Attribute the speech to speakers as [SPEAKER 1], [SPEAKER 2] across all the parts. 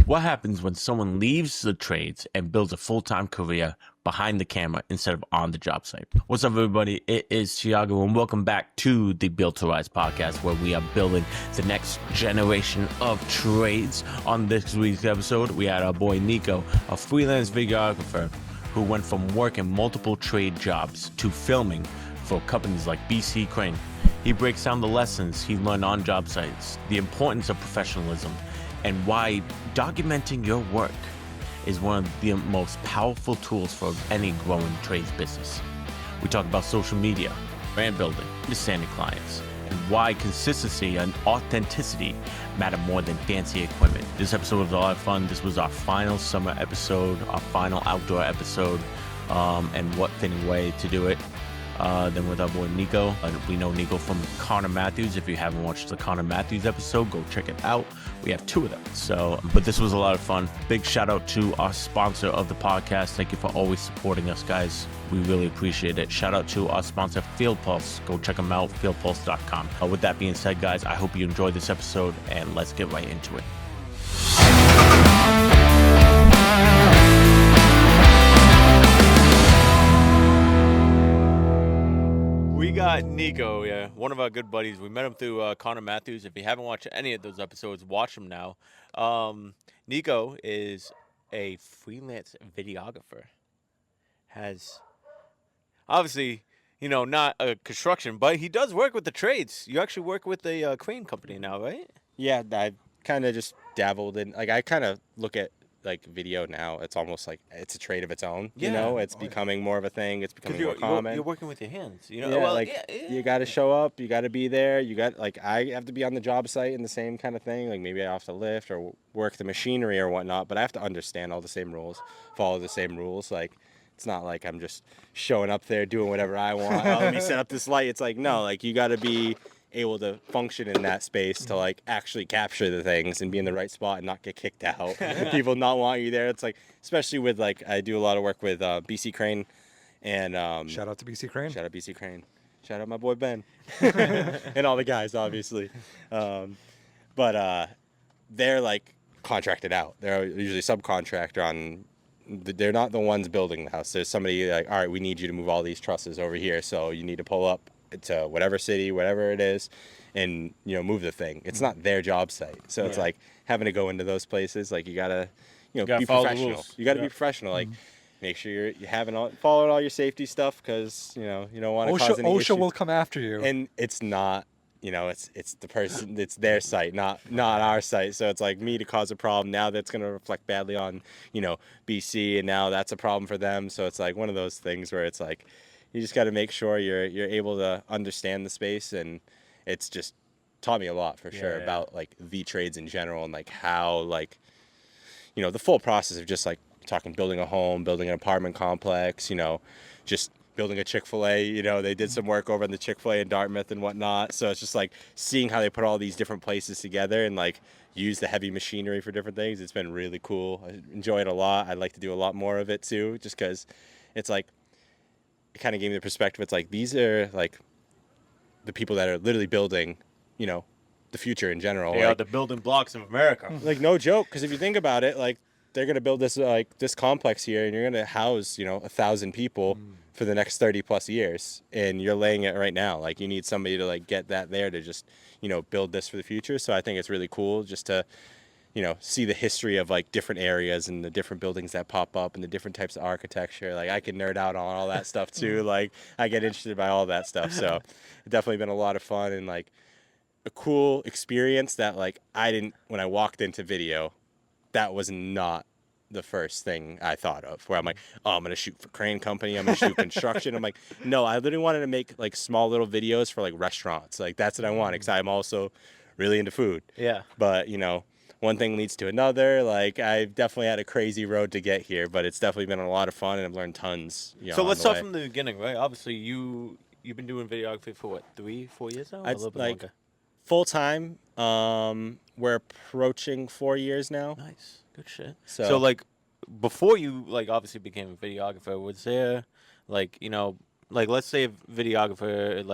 [SPEAKER 1] What happens when someone leaves the trades and builds a full-time career behind the camera instead of on the job site? What's up, everybody? It is Thiago, and welcome back to the Built to Rise podcast, where we are building the next generation of trades. On this week's episode, we had our boy Niko, a freelance videographer who went from working multiple trade jobs to filming for companies like BC Crane. He breaks down the lessons he learned on job sites, the importance of professionalism, and why documenting your work is one of the most powerful tools for any growing trades business. We talk about social media, brand building, understanding clients, and why consistency and authenticity matter more than fancy equipment. This episode was a lot of fun. This was our final summer episode, our final outdoor episode, and what fitting way to do it than with our boy Niko. We know Niko from Connor Matthews. If you haven't watched the Connor Matthews episode, go check it out. We have 2 of them. But this was a lot of fun. Big shout out to our sponsor of the podcast. Thank you for always supporting us, guys. We really appreciate it. Shout out to our sponsor, Field Pulse. Go check them out, fieldpulse.com. With that being said, guys, I hope you enjoyed this episode, and let's get right into it. We got Niko, one of our good buddies. We met him through Connor Matthews. If you haven't watched any of those episodes, watch them now. Niko is a freelance videographer. Has obviously, not a construction, but he does work with the trades. You actually work with a crane company now, right?
[SPEAKER 2] Yeah, I kind of just dabbled in, I kind of look at, video now. It's almost like it's a trade of its own, It's becoming more of a thing. It's becoming more common.
[SPEAKER 1] You're working with your hands,
[SPEAKER 2] You got to show up. You got to be there. I have to be on the job site in the same kind of thing. Like, maybe I have to lift or work the machinery or whatnot, but I have to understand all the same rules, follow the same rules. It's not like I'm just showing up there doing whatever I want. Oh, let me set up this light. It's like, no, you got to be able to function in that space to actually capture the things and be in the right spot and not get kicked out. People not want you there. It's especially with I do a lot of work with BC Crane, and
[SPEAKER 3] shout out to BC Crane.
[SPEAKER 2] Shout out BC Crane. Shout out my boy Ben and all the guys, obviously. But they're contracted out. They're usually subcontractor on. They're not the ones building the house. There's somebody all right, we need you to move all these trusses over here, so you need to pull up to whatever city, whatever it is, and move the thing. It's not their job site, so it's having to go into those places. You gotta be professional. You gotta be professional. Make sure you're following all your safety stuff, because you don't want to cause any issues.
[SPEAKER 3] OSHA will come after you,
[SPEAKER 2] and it's not. It's the person. It's their site, not our site. So it's me to cause a problem. Now that's going to reflect badly on BC, and now that's a problem for them. So it's one of those things where it's you just got to make sure you're able to understand the space, and it's just taught me a lot for sure about the trades in general, and how the full process of just talking building a home, building an apartment complex, just building a Chick-fil-A. They did some work over in the Chick-fil-A in Dartmouth and whatnot. So it's just seeing how they put all these different places together and use the heavy machinery for different things. It's been really cool. I enjoy it a lot. I'd like to do a lot more of it too, just because it's it kind of gave me the perspective. It's these are the people that are literally building, the future in general.
[SPEAKER 1] They are the building blocks of America.
[SPEAKER 2] No joke, because if you think about it, they're going to build this this complex here, and you're going to house 1,000 people for the next 30 plus years, and you're laying it right now. You need somebody to get that there to just build this for the future. So I think it's really cool just to see the history of different areas and the different buildings that pop up and the different types of architecture. I can nerd out on all that stuff too. I get interested by all that stuff. So it's definitely been a lot of fun and a cool experience that I didn't, when I walked into video, that was not the first thing I thought of, where I'm oh, I'm going to shoot for crane company. I'm going to shoot construction. I'm no, I literally wanted to make small little videos for restaurants. That's what I want, because I'm also really into food.
[SPEAKER 1] Yeah.
[SPEAKER 2] But, one thing leads to another. I've definitely had a crazy road to get here, but it's definitely been a lot of fun, and I've learned tons.
[SPEAKER 1] So let's start from the beginning, right? Obviously, you've been doing videography for what, 3-4 years now? A little bit longer.
[SPEAKER 2] Full time. We're approaching 4 years now.
[SPEAKER 1] Nice, good shit. So before you obviously became a videographer, was there let's say a videographer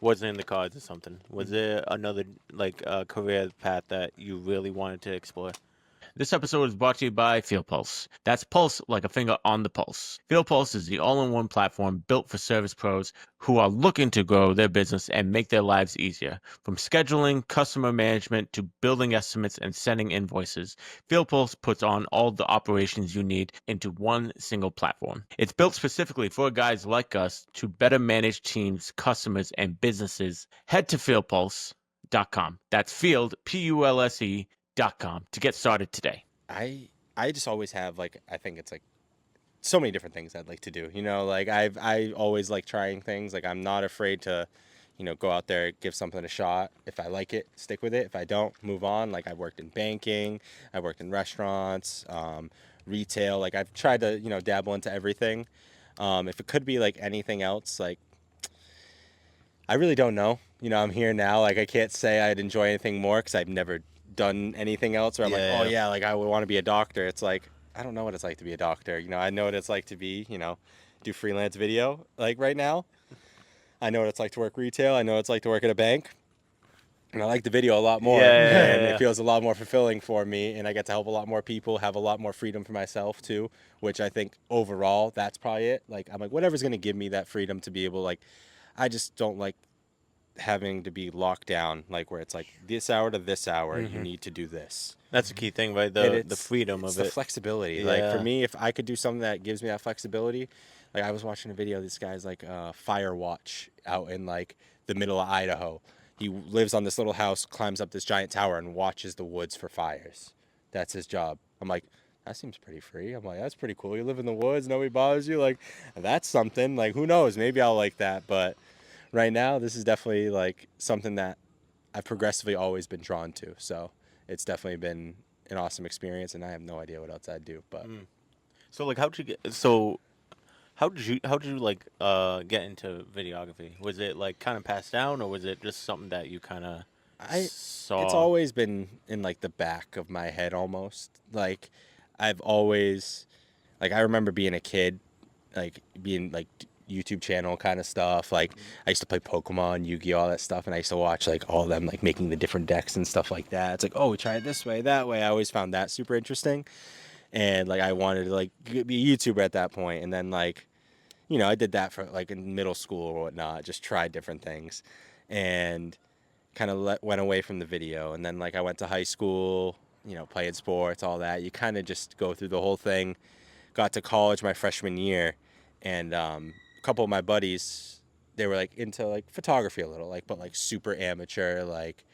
[SPEAKER 1] wasn't in the cards or something, was there another career path that you really wanted to explore? This episode is brought to you by FieldPulse. That's pulse like a finger on the pulse. FieldPulse is the all-in-one platform built for service pros who are looking to grow their business and make their lives easier. From scheduling, customer management, to building estimates and sending invoices, FieldPulse puts on all the operations you need into one single platform. It's built specifically for guys like us to better manage teams, customers, and businesses. Head to fieldpulse.com. That's field, Pulse.com to get started today.
[SPEAKER 2] I just always have like, I think it's like so many different things I'd like to do. You know, like I always like trying things. Like I'm not afraid to, go out there, give something a shot. If I like it, stick with it. If I don't, move on. Like I've worked in banking, I've worked in restaurants, retail. Like I've tried to, dabble into everything. If it could be like anything else, like I really don't know. I'm here now. Like I can't say I'd enjoy anything more because I've never done anything else where I'm like, oh yeah, like I would want to be a doctor. It's like, I don't know what it's like to be a doctor. I know what it's like to be, do freelance video like right now. I know what it's like to work retail. I know what it's like to work at a bank. And I like the video a lot more. And it feels a lot more fulfilling for me. And I get to help a lot more people, have a lot more freedom for myself too, which I think overall, that's probably it. Like, I'm like, whatever's going to give me that freedom to be able, like, I just don't like having to be locked down, like where it's like this hour to this hour, you need to do this.
[SPEAKER 1] That's a key thing, right? The freedom of it.
[SPEAKER 2] The flexibility. Like for me, if I could do something that gives me that flexibility, like I was watching a video, this guy's like fire watch out in like the middle of Idaho. He lives on this little house, climbs up this giant tower and watches the woods for fires. That's his job. I'm like, that seems pretty free. I'm like, that's pretty cool. You live in the woods, nobody bothers you. Like, that's something. Like, who knows? Maybe I'll like that. But right now, this is definitely like something that I've progressively always been drawn to. So it's definitely been an awesome experience, and I have no idea what else I'd do. But
[SPEAKER 1] So like, how did you like get into videography? Was it like kind of passed down, or was it just something that you kind of saw?
[SPEAKER 2] It's always been in like the back of my head almost. Like I've always, like I remember being a kid, like being like YouTube channel kind of stuff. Like I used to play Pokemon, Yu-Gi-Oh, all that stuff, and I used to watch like all of them like making the different decks and stuff like that. It's like, oh, we try it this way, that way. I always found that super interesting, and like I wanted to like be a YouTuber at that point. And then like, I did that for like in middle school or whatnot. Just tried different things, and kind of went away from the video. And then like I went to high school, playing sports, all that. You kind of just go through the whole thing. Got to college my freshman year, and couple of my buddies, they were like into like photography a little, like, but like super amateur. Like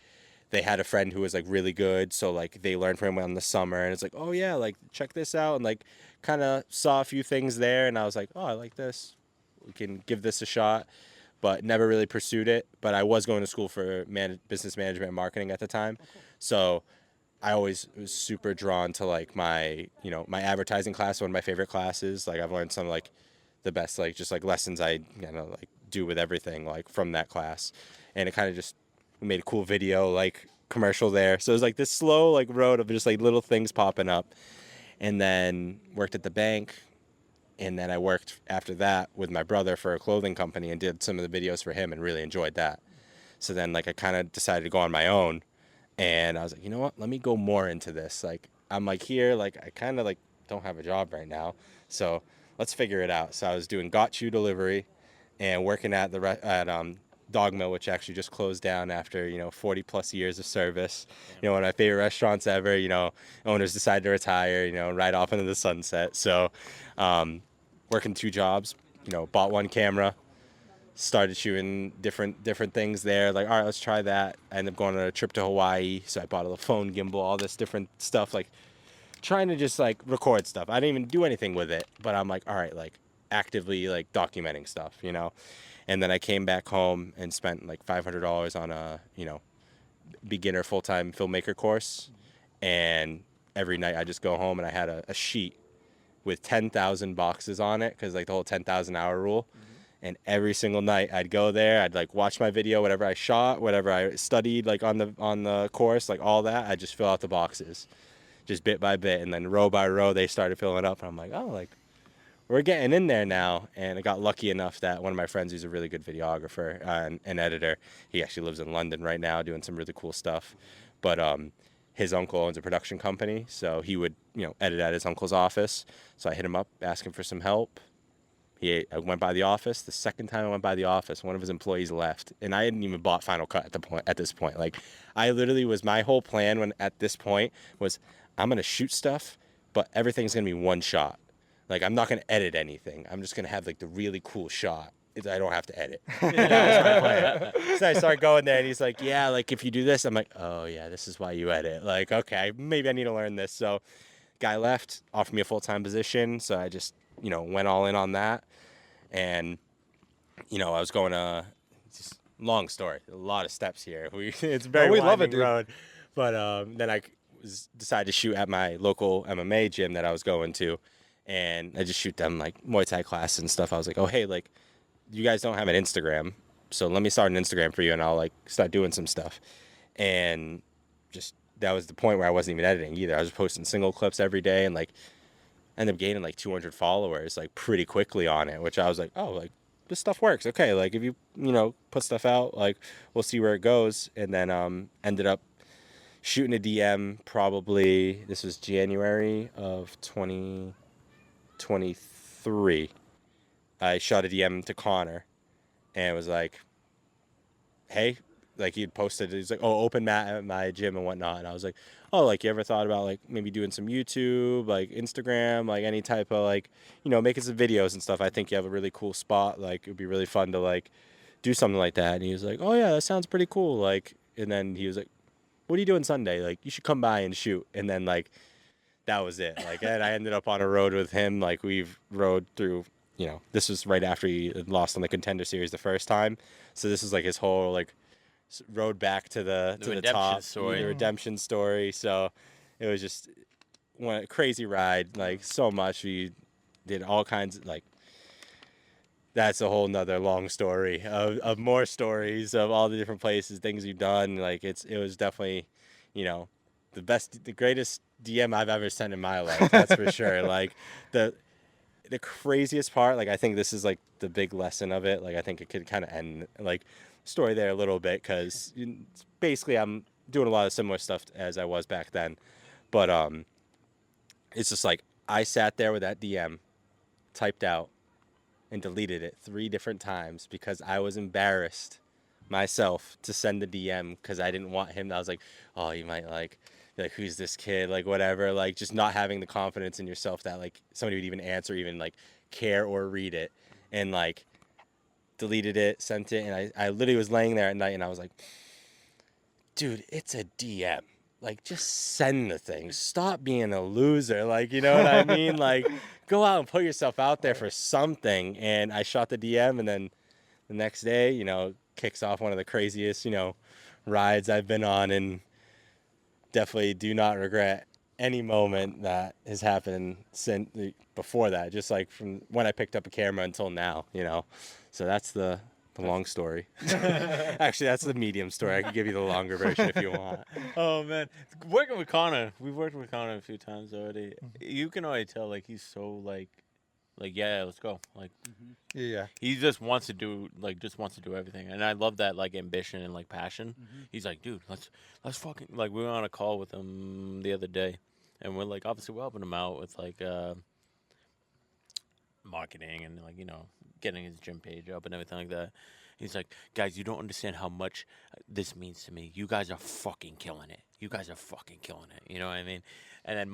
[SPEAKER 2] they had a friend who was like really good, so like they learned from him in the summer, and it's like, oh yeah, like check this out, and like kind of saw a few things there, and I was like, oh, I like this, we can give this a shot, but never really pursued it. But I was going to school for business management and marketing at the time. So I always was super drawn to like my my advertising class, one of my favorite classes. Like I've learned some like the best like just like lessons I like do with everything like from that class. And it kind of just made a cool video like commercial there. So it was like this slow like road of just like little things popping up. And then worked at the bank, and then I worked after that with my brother for a clothing company and did some of the videos for him and really enjoyed that. So then like I kind of decided to go on my own, and I was like, you know what, let me go more into this. Like I'm like here, like I kind of like don't have a job right now, so let's figure it out. So I was doing got you delivery and working at Dog Mill, which actually just closed down after 40 plus years of service. One of my favorite restaurants ever. Owners decided to retire, right off into the sunset. So working 2 jobs, bought 1 camera, started shooting different things there. Like, all right, let's try that. I ended up going on a trip to Hawaii, so I bought a phone gimbal, all this different stuff, like trying to just like record stuff. I didn't even do anything with it, but I'm like, all right, like actively like documenting stuff, And then I came back home and spent like $500 on a beginner full-time filmmaker course. And every night I just go home and I had a sheet with 10,000 boxes on it, because like the whole 10,000 hour rule. And every single night I'd go there, I'd like watch my video, whatever I shot, whatever I studied like on the course, like all that, I'd just fill out the boxes just bit by bit. And then row by row they started filling up, and I'm like, oh, like we're getting in there now. And I got lucky enough that one of my friends who's a really good videographer and editor, he actually lives in London right now doing some really cool stuff. But his uncle owns a production company, so he would, edit at his uncle's office. So I hit him up, asking for some help. I went by the office. The second time I went by the office, one of his employees left, and I hadn't even bought Final Cut at this point. Like, I literally my whole plan at this point was, I'm gonna shoot stuff, but everything's gonna be one shot. Like, I'm not gonna edit anything. I'm just gonna have like the really cool shot. I don't have to edit. That was my plan. So I started going there, and he's like, yeah, like if you do this, I'm like, oh yeah, this is why you edit. Like, okay, maybe I need to learn this. So guy left, offered me a full-time position. So I just, went all in on that. And, I was going to, just long story, a lot of steps here. It's very
[SPEAKER 3] we love it,
[SPEAKER 2] winding
[SPEAKER 3] dude.
[SPEAKER 2] road. But then I decided to shoot at my local MMA gym that I was going to. And I just shoot them like Muay Thai classes and stuff. I was like, oh, hey, like, you guys don't have an Instagram, so let me start an Instagram for you, and I'll like start doing some stuff. And just that was the point where I wasn't even editing either. I was posting single clips every day, and like ended up gaining like 200 followers like pretty quickly on it, which I was like, oh, like this stuff works. Okay, like if you put stuff out, like we'll see where it goes. And then ended up shooting a DM probably, this was January of 2023. I shot a DM to Connor, and it was like, hey, like he had posted, he's like, oh, open mat at my gym and whatnot. And I was like, oh, like you ever thought about like maybe doing some YouTube, like Instagram, like any type of like, making some videos and stuff. I think you have a really cool spot. Like it would be really fun to like do something like that. And he was like, oh yeah, that sounds pretty cool. Like, and then he was like, what are you doing Sunday? Like you should come by and shoot. And then like, that was it. Like, and I ended up on a road with him. Like we've rode through, this was right after he had lost on the Contender Series the first time. So this is like his whole like road back to the top
[SPEAKER 1] story.
[SPEAKER 2] The redemption story. So it was just one crazy ride, like so much. We did all kinds of like, that's a whole nother long story of more stories of all the different places, things we've done. Like it was definitely, the greatest DM I've ever sent in my life. That's for sure. Like the craziest part, like I think this is like the big lesson of it. Like I think it could kind of end like story there a little bit, because basically I'm doing a lot of similar stuff as I was back then. But it's just like I sat there with that DM typed out and deleted it 3 different times because I was embarrassed myself to send the DM, because I didn't want him. I was like, oh, you might like who's this kid, like whatever, like just not having the confidence in yourself that like somebody would even answer, even like care or read it. And like deleted it, sent it, and I literally was laying there at night and I was like, dude, it's a DM. Like, just send the thing. Stop being a loser. Like, you know what I mean? Like, go out and put yourself out there for something. And I shot the DM, and then the next day, kicks off one of the craziest, rides I've been on, and definitely do not regret any moment that has happened since before that, just like from when I picked up a camera until now, So that's the long story. Actually, that's the medium story. I could give you the longer version if you want.
[SPEAKER 1] Oh man, working with Connor, we've worked with Connor a few times already. You can already tell like he's so like yeah, let's go. Like
[SPEAKER 3] Yeah.
[SPEAKER 1] he just wants to do everything, and I love that like ambition and like passion. He's like, dude, let's fucking like we were on a call with him the other day, and we're like obviously we're helping him out with like marketing and like getting his gym page up and everything like that. He's like, guys, you don't understand how much this means to me. You guys are fucking killing it. You know what I mean? And then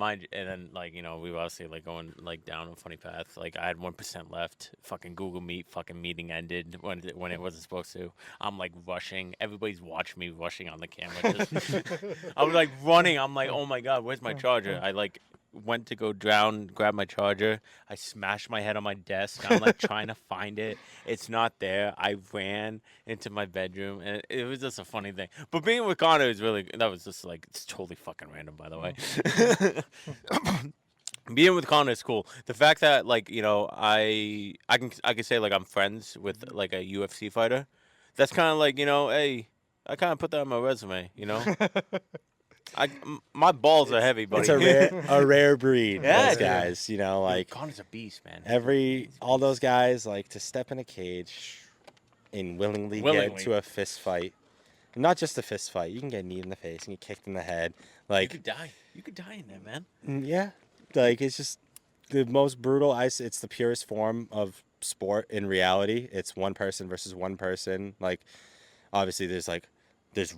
[SPEAKER 1] like, we were obviously like going like down a funny path. Like I had 1% left. Fucking Google Meet fucking meeting ended when it wasn't supposed to. I'm like rushing. Everybody's watching me rushing on the camera. I was like running. I'm like, oh my God, where's my charger? I like went to go grab my charger. I smashed my head on my desk. I'm like trying to find it. It's not there. I ran into my bedroom, and it was just a funny thing. But being with Connor was just like, it's totally fucking random, by the way. Being with Connor is cool. The fact that like I can say like I'm friends with like a UFC fighter. That's kind of like hey, I kind of put that on my resume. My balls are heavy, buddy.
[SPEAKER 2] It's a rare breed.
[SPEAKER 1] Yeah,
[SPEAKER 2] those
[SPEAKER 1] dude.
[SPEAKER 2] guys, like
[SPEAKER 1] Connor's a beast, man.
[SPEAKER 2] all those guys like to step in a cage and willingly get to a fist fight. Not just a fist fight. You can get kneed in the face and get kicked in the head. Like,
[SPEAKER 1] You could die. You could die in there, man.
[SPEAKER 2] yeah, like it's just the most brutal ice. It's the purest form of sport in reality. It's one person versus one person. Like, obviously there's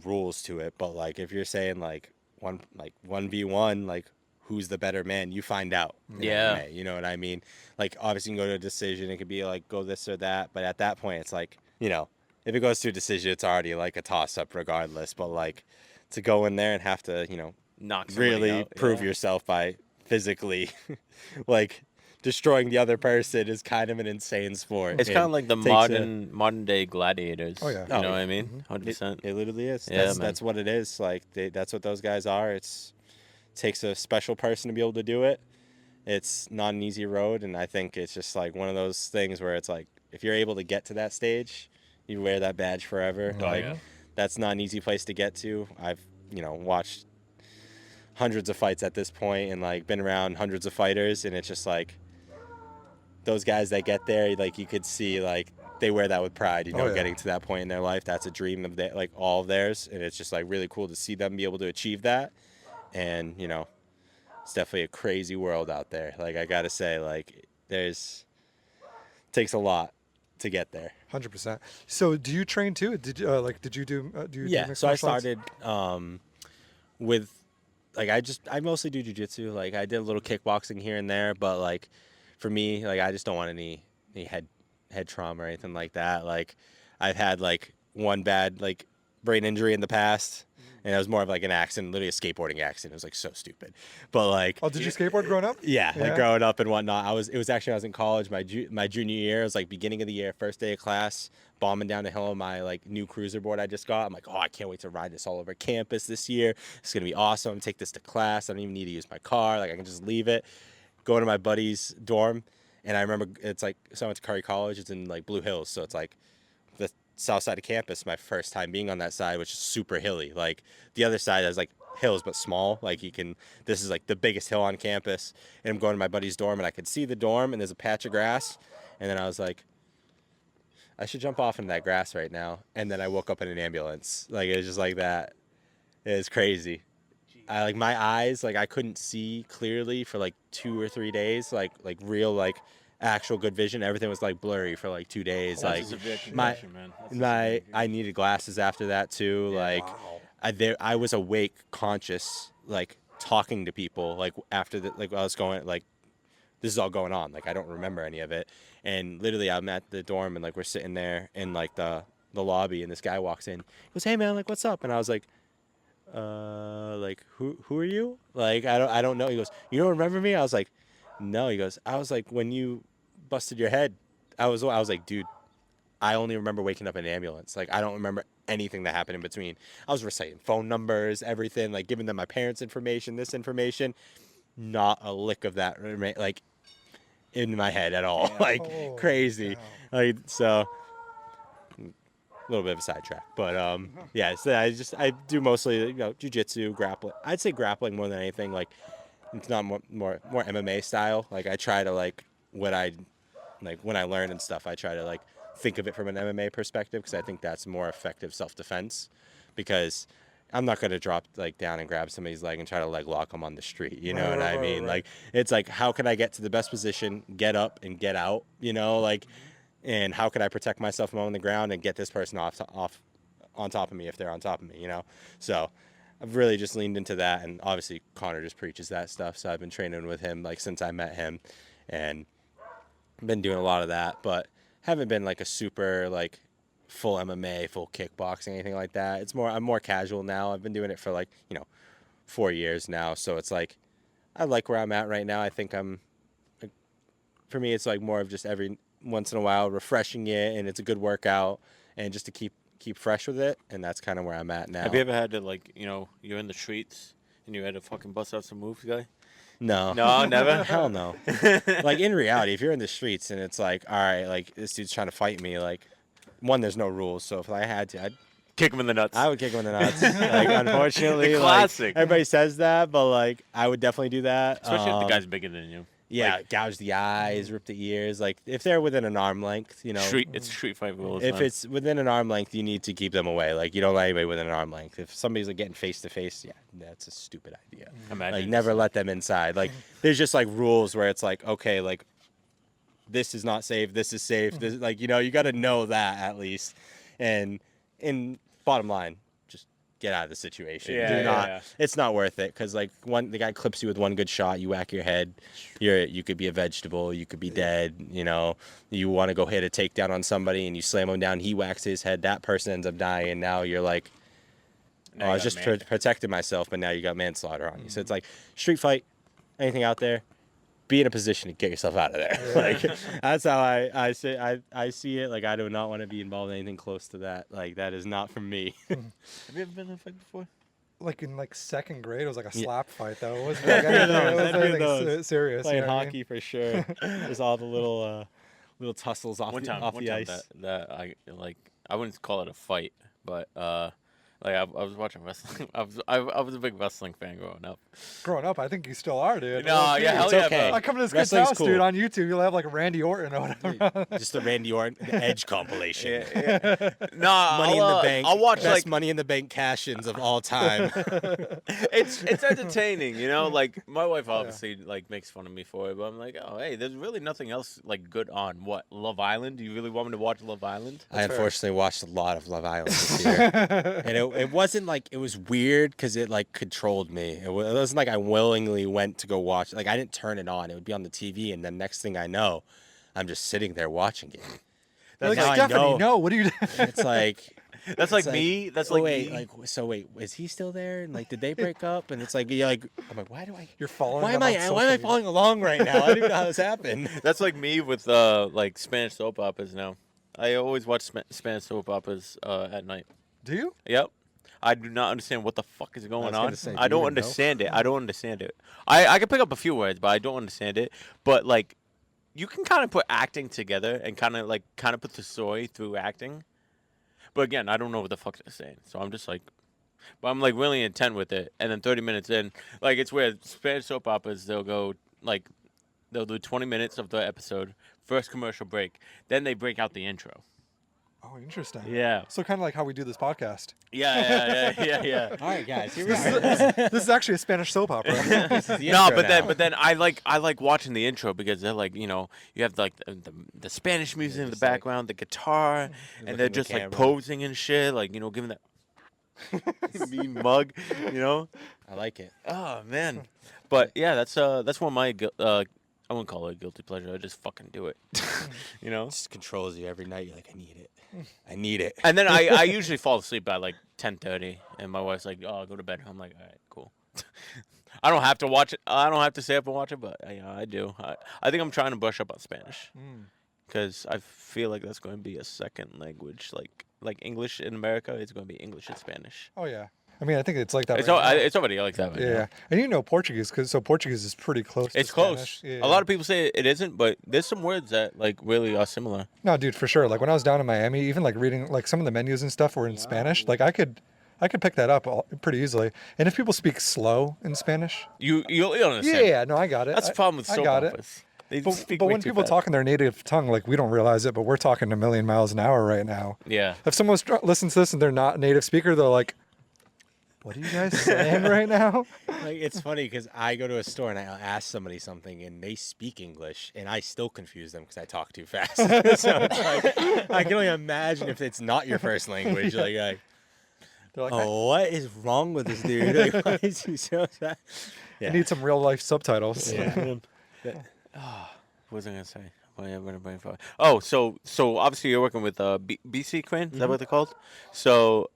[SPEAKER 2] rules to it, but like if you're saying like 1v1, like who's the better man, you find out in
[SPEAKER 1] Yeah.
[SPEAKER 2] MMA, you know what I mean? Like obviously you can go to a decision, it could be like go this or that, but at that point it's like, if it goes to a decision, it's already like a toss up regardless, but like to go in there and have to,
[SPEAKER 1] Knock somebody
[SPEAKER 2] really
[SPEAKER 1] out,
[SPEAKER 2] prove
[SPEAKER 1] yeah.
[SPEAKER 2] yourself by physically like destroying the other person is kind of an insane sport.
[SPEAKER 1] It's kind of like the
[SPEAKER 2] takes
[SPEAKER 1] modern day gladiators.
[SPEAKER 3] Oh, yeah.
[SPEAKER 1] You
[SPEAKER 2] Oh,
[SPEAKER 1] know what
[SPEAKER 2] yeah.
[SPEAKER 1] I mean? 100%.
[SPEAKER 2] It literally is.
[SPEAKER 1] Yeah,
[SPEAKER 2] That's
[SPEAKER 1] man.
[SPEAKER 2] that's what it is. Like that's what those guys are. It takes a special person to be able to do it. It's not an easy road, and I think it's just like one of those things where it's like if you're able to get to that stage, you wear that badge forever.
[SPEAKER 1] Oh,
[SPEAKER 2] like
[SPEAKER 1] yeah.
[SPEAKER 2] that's not an easy place to get to. I've watched hundreds of fights at this point and like been around hundreds of fighters, and it's just like those guys that get there, like you could see like they wear that with pride,
[SPEAKER 3] Oh, yeah.
[SPEAKER 2] getting to that point in their life. That's a dream of like all of theirs, and it's just like really cool to see them be able to achieve that. And it's definitely a crazy world out there. Like I gotta say, like takes a lot to get there.
[SPEAKER 3] 100%. So do you train too? Did you do
[SPEAKER 2] Yeah,
[SPEAKER 3] mixed
[SPEAKER 2] so I
[SPEAKER 3] martial arts?
[SPEAKER 2] started with like I mostly do jiu-jitsu. Like I did a little kickboxing here and there, but like for me, like I just don't want any head trauma or anything like that. Like I've had like one bad like brain injury in the past, and it was more of like an accident, literally a skateboarding accident. It was like so stupid, but like
[SPEAKER 3] Oh, did you skateboard growing up?
[SPEAKER 2] yeah, like
[SPEAKER 3] Yeah.
[SPEAKER 2] growing up and whatnot. It was actually I was in college my junior year. It was like beginning of the year, first day of class, bombing down the hill on my like new cruiser board I just got. I'm like, oh, I can't wait to ride this all over campus this year. It's gonna be awesome. I'm gonna take this to class. I don't even need to use my car. Like I can just leave it, go to my buddy's dorm. And I remember it's like, so I went to Curry College. It's in like Blue Hills, so it's like the south side of campus. My first time being on that side, which is super hilly. Like the other side has like hills but small. Like this is like the biggest hill on campus. And I'm going to my buddy's dorm, and I could see the dorm, and there's a patch of grass. And then I was like, I should jump off into that grass right now. And then I woke up in an ambulance. Like it was just like that. It was crazy. I like my eyes, like I couldn't see clearly for like 2 or 3 days, like real like actual good vision. Everything was like blurry for like 2 days.
[SPEAKER 1] That's
[SPEAKER 2] like
[SPEAKER 1] a severe
[SPEAKER 2] my
[SPEAKER 1] concussion, man. That's a severe
[SPEAKER 2] I needed glasses after that too. Like I was awake, conscious, like talking to people like after the like I was going like this is all going on. Like I don't remember any of it. And literally I'm at the dorm and like we're sitting there in like the lobby, and this guy walks in. He goes, "Hey man, like what's up?" And I was like, like who are you? Like I don't know. He goes, "You don't remember me?" I was like, "No." He goes, "I was like when you busted your head." I was like, "Dude, I only remember waking up in an ambulance. Like I don't remember anything that happened in between." I was reciting phone numbers, everything, like giving them my parents' information, this information. Not a lick of that like in my head at all. Like
[SPEAKER 3] Oh,
[SPEAKER 2] crazy.
[SPEAKER 3] wow.
[SPEAKER 2] Like so. A little bit of a sidetrack, but yeah. So I do mostly jiu-jitsu, grappling. I'd say grappling more than anything. Like it's not more MMA style. Like I try to like what I like when I learn and stuff. I try to like think of it from an MMA perspective because I think that's more effective self-defense. Because I'm not gonna drop like down and grab somebody's leg and try to leg lock them on the street. You know what I mean?
[SPEAKER 3] Right.
[SPEAKER 2] Like it's like how can I get to the best position, get up and get out? Like. And how can I protect myself from on the ground and get this person off on top of me if they're on top of me, So I've really just leaned into that, and obviously Connor just preaches that stuff. So I've been training with him like since I met him, and been doing a lot of that, but haven't been like a super like full MMA, full kickboxing, anything like that. I'm more casual now. I've been doing it for like 4 years now, so it's like I like where I'm at right now. I think for me it's like more of just every once in a while refreshing it, and it's a good workout, and just to keep fresh with it, and that's kind of where I'm at now.
[SPEAKER 1] Have you ever had to like you're in the streets and you had to fucking bust out some moves, guy?
[SPEAKER 2] No,
[SPEAKER 1] Never.
[SPEAKER 2] hell no. Like in reality, if you're in the streets and it's like, all right, like this dude's trying to fight me, like one, there's no rules, so if I had to,
[SPEAKER 1] Kick him in the nuts.
[SPEAKER 2] I would kick him in the nuts. Like unfortunately,
[SPEAKER 1] The
[SPEAKER 2] like,
[SPEAKER 1] classic.
[SPEAKER 2] everybody says that, but like I would definitely do that.
[SPEAKER 1] Especially if the guy's bigger than you.
[SPEAKER 2] Yeah,
[SPEAKER 1] Like,
[SPEAKER 2] gouge the eyes, rip the ears. Like if they're within an arm length, you know.
[SPEAKER 1] it's street fight rules.
[SPEAKER 2] If
[SPEAKER 1] man.
[SPEAKER 2] it's within an arm length, you need to keep them away. Like you don't let anybody within an arm length. If somebody's like getting face to face, yeah, that's a stupid idea.
[SPEAKER 1] Imagine
[SPEAKER 2] Like never let them inside. Like there's just like rules where it's like, okay, like this is not safe, this is safe. This like, you know, you got to know that at least. And in bottom line, just get out of the situation.
[SPEAKER 1] Yeah,
[SPEAKER 2] Do not.
[SPEAKER 1] yeah.
[SPEAKER 2] It's not worth it because like the guy clips you with one good shot, you whack your head, you could be a vegetable, you could be dead. You know, you want to go hit a takedown on somebody and you slam him down, he whacks his head, that person ends up dying. And now you're like,
[SPEAKER 1] Now
[SPEAKER 2] oh,
[SPEAKER 1] you
[SPEAKER 2] I was
[SPEAKER 1] got
[SPEAKER 2] just protecting myself, but now you got manslaughter on you. So it's like street fight, anything out there, be in a position to get yourself out of there. Like that's how I see it. Like I do not want to be involved in anything close to that. Like that is not for me.
[SPEAKER 1] Have you ever been in a fight before?
[SPEAKER 3] Like in like second grade, it was like a
[SPEAKER 2] Yeah.
[SPEAKER 3] slap fight though. It wasn't like anything, it wasn't
[SPEAKER 2] I'd do
[SPEAKER 3] anything
[SPEAKER 2] those.
[SPEAKER 3] serious.
[SPEAKER 2] Playing
[SPEAKER 3] you know what I mean?
[SPEAKER 2] hockey for sure. There's all the little tussles off
[SPEAKER 1] One
[SPEAKER 2] the,
[SPEAKER 1] time,
[SPEAKER 2] off
[SPEAKER 1] one
[SPEAKER 2] the
[SPEAKER 1] time
[SPEAKER 2] ice.
[SPEAKER 1] that I wouldn't call it a fight, but like I was watching wrestling. I was a big wrestling fan growing up.
[SPEAKER 3] Growing up, I think you still are, dude.
[SPEAKER 1] No,
[SPEAKER 3] Low-key.
[SPEAKER 1] yeah, hell
[SPEAKER 2] It's
[SPEAKER 1] yeah,
[SPEAKER 2] okay.
[SPEAKER 1] bro.
[SPEAKER 3] I come to this kid's
[SPEAKER 2] Wrestling's
[SPEAKER 3] house,
[SPEAKER 2] cool.
[SPEAKER 3] dude, on YouTube. You'll have like Randy Orton or whatever.
[SPEAKER 2] Just the Randy Orton the Edge compilation.
[SPEAKER 1] No,
[SPEAKER 2] Money in the Bank.
[SPEAKER 1] I'll watch
[SPEAKER 2] best
[SPEAKER 1] like
[SPEAKER 2] Money in the Bank cash-ins of all time.
[SPEAKER 1] it's entertaining, you know. Like my wife obviously like makes fun of me for it, but I'm like, oh hey, there's really nothing else like good on what Love Island. Do you really want me to watch Love Island?
[SPEAKER 2] I unfortunately watched a lot of Love Island this year, and it wasn't like it was weird because it like controlled me. It wasn't like I willingly went to go watch. Like I didn't turn it on. It would be on the TV, and the next thing I know, I'm just sitting there watching it.
[SPEAKER 3] Like,
[SPEAKER 2] how I
[SPEAKER 3] Stephanie,
[SPEAKER 2] know.
[SPEAKER 3] no, what are you doing?
[SPEAKER 2] It's like
[SPEAKER 1] That's like
[SPEAKER 2] it's
[SPEAKER 1] me. That's
[SPEAKER 2] oh,
[SPEAKER 1] like
[SPEAKER 2] wait,
[SPEAKER 1] me.
[SPEAKER 2] like so wait, is he still there? And like, did they break up? And it's like, yeah, like I'm like, why do I?
[SPEAKER 3] You're following
[SPEAKER 2] Why
[SPEAKER 3] them
[SPEAKER 2] am
[SPEAKER 3] on
[SPEAKER 2] I?
[SPEAKER 3] social
[SPEAKER 2] Why am I
[SPEAKER 3] media.
[SPEAKER 2] following along right now? I don't even know how this happened.
[SPEAKER 1] That's like me with like Spanish soap operas now. I always watch Spanish soap operas at night.
[SPEAKER 3] Do you?
[SPEAKER 1] Yep. I do not understand what the fuck is going
[SPEAKER 2] was
[SPEAKER 1] on.
[SPEAKER 2] gonna say,
[SPEAKER 1] I
[SPEAKER 2] do you
[SPEAKER 1] don't
[SPEAKER 2] even know?
[SPEAKER 1] understand it. I don't understand it. I can pick up a few words, but I don't understand it. But like, you can kind of put acting together and kind of put the story through acting. But again, I don't know what the fuck they're saying. So I'm just like, but I'm like really intent with it. And then 30 minutes in, like it's weird. Spanish soap operas, they'll go like, they'll do 20 minutes of the episode, first commercial break, then they break out the intro.
[SPEAKER 3] Oh, interesting.
[SPEAKER 1] Yeah.
[SPEAKER 3] So kind of like how we do this podcast.
[SPEAKER 1] Yeah.
[SPEAKER 2] All right, guys, here we are.
[SPEAKER 3] This is actually a Spanish soap opera.
[SPEAKER 1] No, but then I like watching the intro because they're like, you know, you have like the Spanish music in the
[SPEAKER 2] just like-
[SPEAKER 1] background, the guitar, and they're
[SPEAKER 2] at the
[SPEAKER 1] just like
[SPEAKER 2] camera.
[SPEAKER 1] posing and shit, like, you know, giving that mean mug, you know.
[SPEAKER 2] I like it.
[SPEAKER 1] Oh man, but yeah, that's one of my I wouldn't call it a guilty pleasure. I just fucking do it, you know.
[SPEAKER 2] It just controls you every night. You're like, I need it. I need it.
[SPEAKER 1] And then I usually fall asleep by like 10:30, and my wife's like, "Oh, I'll go to bed." I'm like, "All right, cool." I don't have to watch it. I don't have to stay up and watch it, but I do. I think I'm trying to brush up on Spanish because I feel like that's going to be a second language, like English in America. It's going to be English and Spanish.
[SPEAKER 3] Oh yeah. I mean, I think it's like that.
[SPEAKER 1] It's
[SPEAKER 3] right now.
[SPEAKER 1] it's already like that. Right
[SPEAKER 3] Yeah,
[SPEAKER 1] now.
[SPEAKER 3] and you know Portuguese, because Portuguese is pretty close.
[SPEAKER 1] It's
[SPEAKER 3] to
[SPEAKER 1] close.
[SPEAKER 3] Spanish.
[SPEAKER 1] A lot of people say it isn't, but there's some words that like really are similar.
[SPEAKER 3] No, dude, for sure. Like when I was down in Miami, even like reading like some of the menus and stuff were in Spanish. Like I could pick that up pretty easily. And if people speak slow in Spanish,
[SPEAKER 1] You'll understand.
[SPEAKER 3] yeah, no, I got it.
[SPEAKER 1] That's the problem with
[SPEAKER 3] I
[SPEAKER 1] soap
[SPEAKER 3] got it.
[SPEAKER 1] operas. They
[SPEAKER 3] But,
[SPEAKER 1] speak
[SPEAKER 3] but
[SPEAKER 1] way
[SPEAKER 3] when
[SPEAKER 1] too
[SPEAKER 3] people
[SPEAKER 1] fast.
[SPEAKER 3] talk in their native tongue, like we don't realize it, but we're talking a million miles an hour right now.
[SPEAKER 1] Yeah.
[SPEAKER 3] If someone listens to this and they're not a native speaker, they're like, "What are you guys saying right now?"
[SPEAKER 2] Like it's funny because I go to a store and I'll ask somebody something and they speak English and I still confuse them because I talk too fast. So it's like I can only imagine if it's not your first language. Like,
[SPEAKER 3] They're like,
[SPEAKER 2] oh, what is wrong with this dude? Like, why is he so fast?
[SPEAKER 3] "I need some real life subtitles."
[SPEAKER 2] Yeah.
[SPEAKER 1] What was I gonna say? Oh, so obviously you're working with BC Crane. Is that what they're called? So,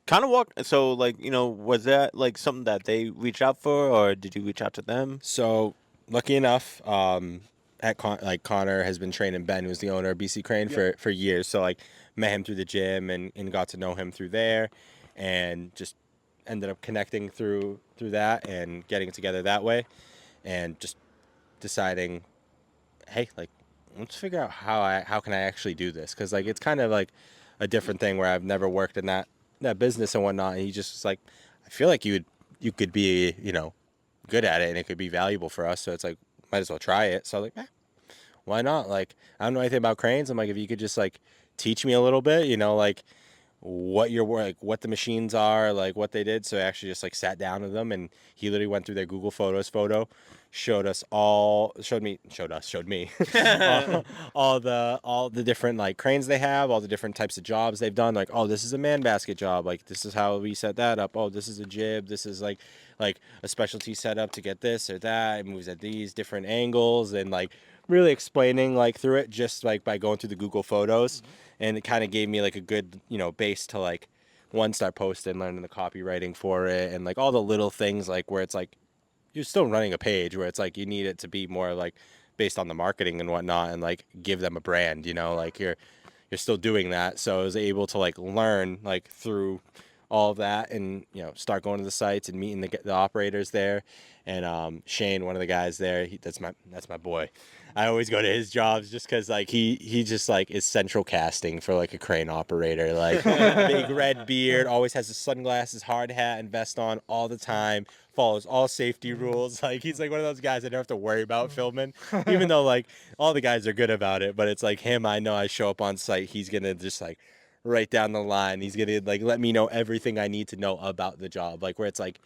[SPEAKER 1] kind of walk. So like, you know, was that like something that they reached out for, or did you reach out to them?
[SPEAKER 2] So lucky enough, like Connor has been training Ben, who's the owner of BC Crane for years. So like met him through the gym and got to know him through there, and just ended up connecting through that and getting it together that way, and just deciding, hey, like let's figure out how can I actually do this, because like it's kind of like a different thing where I've never worked in that business and whatnot. And he just was like, I feel like you could be, you know, good at it and it could be valuable for us. So it's like, might as well try it. So I was like, why not? Like, I don't know anything about cranes. I'm like, if you could just like teach me a little bit, you know, like what the machines are, like what they did. So I actually just like sat down with them, and he literally went through their Google Photos photo, showed me all the different like cranes they have, all the different types of jobs they've done. Like, oh, this is a man basket job. Like, this is how we set that up. Oh, this is a jib. This is like a specialty setup to get this or that. It moves at these different angles, and like really explaining like through it just like by going through the Google Photos. And it kind of gave me like a good, you know, base to like start posting, learning the copywriting for it, and like all the little things like where it's like you're still running a page where it's like you need it to be more like based on the marketing and whatnot, and like give them a brand, you know, like you're still doing that. So I was able to like learn like through all of that, and you know, start going to the sites and meeting the operators there. And Shane, one of the guys there, that's my boy. I always go to his jobs just because like he just like is central casting for like a crane operator, like big red beard, always has his sunglasses, hard hat, and vest on all the time, follows all safety rules. Like, he's like one of those guys I don't have to worry about filming, even though like all the guys are good about it. But it's like him, I know I show up on site, he's gonna just like right down the line. He's gonna like let me know everything I need to know about the job. Like, where it's like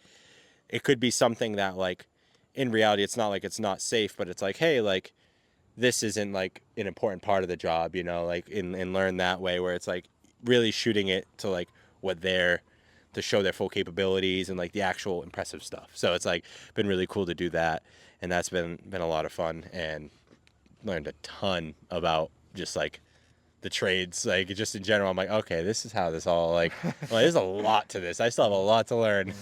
[SPEAKER 2] it could be something that like in reality it's not like it's not safe, but it's like, hey, like this isn't like an important part of the job, you know, like and learn that way, where it's like really shooting it to like what they're to show their full capabilities and like the actual impressive stuff. So it's like been really cool to do that, and that's been a lot of fun, and learned a ton about just like the trades, like just in general. I'm like, okay, this is how this all like, well, there's a lot to this. I still have a lot to learn.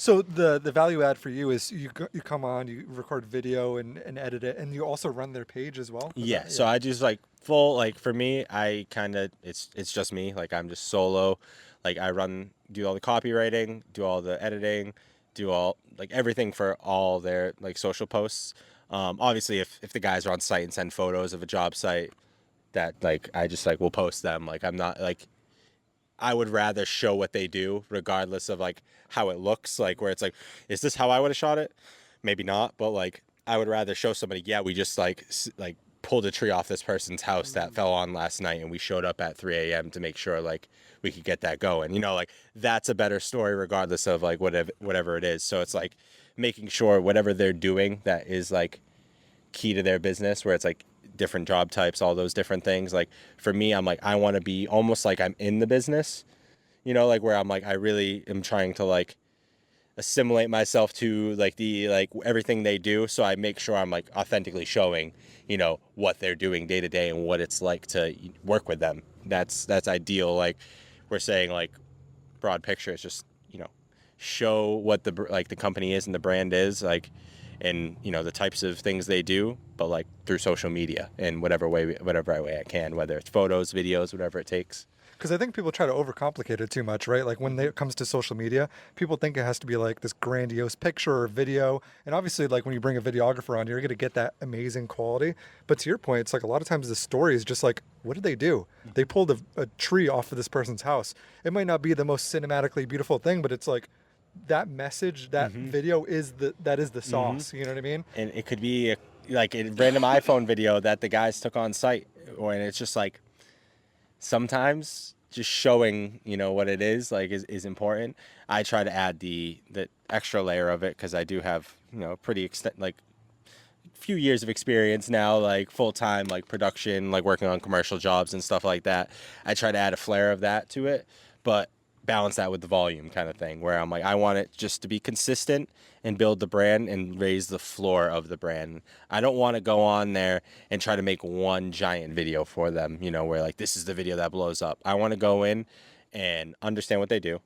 [SPEAKER 3] So the value add for you is you come on, you record video and edit it, and you also run their page as well?
[SPEAKER 2] Yeah, so I just like full, like for me, I kind of, it's just me, like I'm just solo. Like I do all the copywriting, do all the editing, do all like everything for all their like social posts. Obviously if the guys are on site and send photos of a job site, that like I just like will post them. Like I'm not like, I would rather show what they do regardless of like how it looks, like where it's like, is this how I would have shot it? Maybe not, but like I would rather show somebody, yeah, we just like pulled a tree off this person's house that fell on last night, and we showed up at 3 a.m. to make sure like we could get that going. You know, like that's a better story regardless of like whatever it is. So it's like making sure whatever they're doing that is like key to their business, where it's like different job types, all those different things. Like for me, I'm like, I want to be almost like I'm in the business, you know, like where I'm like, I really am trying to like assimilate myself to like the like everything they do. So I make sure I'm like authentically showing, you know, what they're doing day to day and what it's like to work with them. That's ideal. Like we're saying, like broad picture, it's just, you know, show what the like the company is and the brand is, like, and you know the types of things they do, but like through social media in whatever way I can, whether it's photos, videos, whatever it takes.
[SPEAKER 3] Because I think people try to overcomplicate it too much, right? Like when it comes to social media, people think it has to be like this grandiose picture or video. And obviously, like when you bring a videographer on, you're going to get that amazing quality. But to your point, it's like a lot of times the story is just like, what did they do? They pulled a tree off of this person's house. It might not be the most cinematically beautiful thing, but it's like that message, that video is the sauce. You know what I mean?
[SPEAKER 2] And it could be like a random iPhone video that the guys took on site, or and it's just like, sometimes just showing, you know, what it is like is important. I try to add the extra layer of it because I do have, you know, pretty like few years of experience now, like full-time like production, like working on commercial jobs and stuff like that. I try to add a flair of that to it, but balance that with the volume kind of thing, where I'm like, I want it just to be consistent and build the brand and raise the floor of the brand. I don't want to go on there and try to make one giant video for them, you know, where like this is the video that blows up. I want to go in and understand what they do,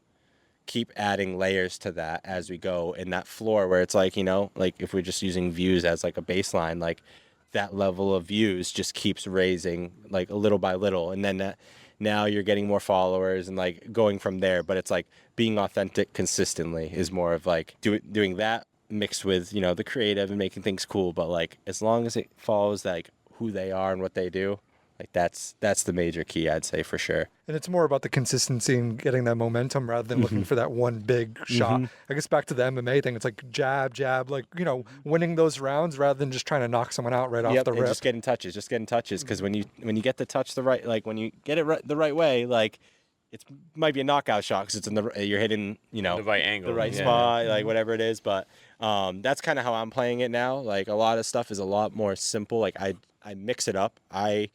[SPEAKER 2] keep adding layers to that as we go in that floor, where it's like, you know, like if we're just using views as like a baseline, like that level of views just keeps raising like a little by little, and then now you're getting more followers and like going from there. But it's like being authentic consistently is more of like doing that mixed with, you know, the creative and making things cool. But like as long as it follows like who they are and what they do, Like that's the major key, I'd say, for sure.
[SPEAKER 3] And it's more about the consistency and getting that momentum rather than looking for that one big shot. I guess back to the MMA thing, it's like jab, jab, like, you know, winning those rounds rather than just trying to knock someone out right off the
[SPEAKER 2] And
[SPEAKER 3] rip.
[SPEAKER 2] just getting touches, because when you get the touch the right, like when you get it the right way, like it might be a knockout shot because it's in you're hitting, you know,
[SPEAKER 1] The right angle,
[SPEAKER 2] the right
[SPEAKER 1] yeah.
[SPEAKER 2] spot, like whatever it is. But that's kind of how I'm playing it now. Like a lot of stuff is a lot more simple. Like I mix it up. I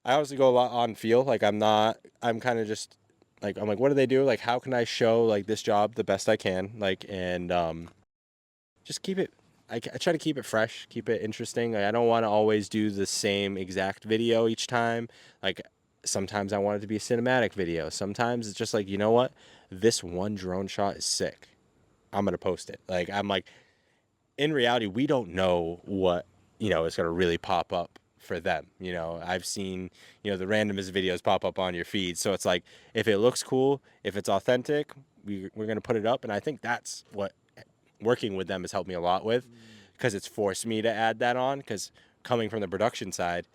[SPEAKER 2] honestly go a lot on feel. Like I'm kind of just like, I'm like, what do they do? Like, how can I show like this job the best I can? Like, and just keep it. I try to keep it fresh, keep it interesting. Like, I don't want to always do the same exact video each time. Like sometimes I want it to be a cinematic video. Sometimes it's just like, you know what? This one drone shot is sick. I'm going to post it. Like, I'm like, in reality, we don't know what, you know, is going to really pop up for them. You know, I've seen, you know, the randomest videos pop up on your feed. So it's like, if it looks cool, if it's authentic, we're going to put it up. And I think that's what working with them has helped me a lot with, because it's forced me to add that on. Because coming from the production side,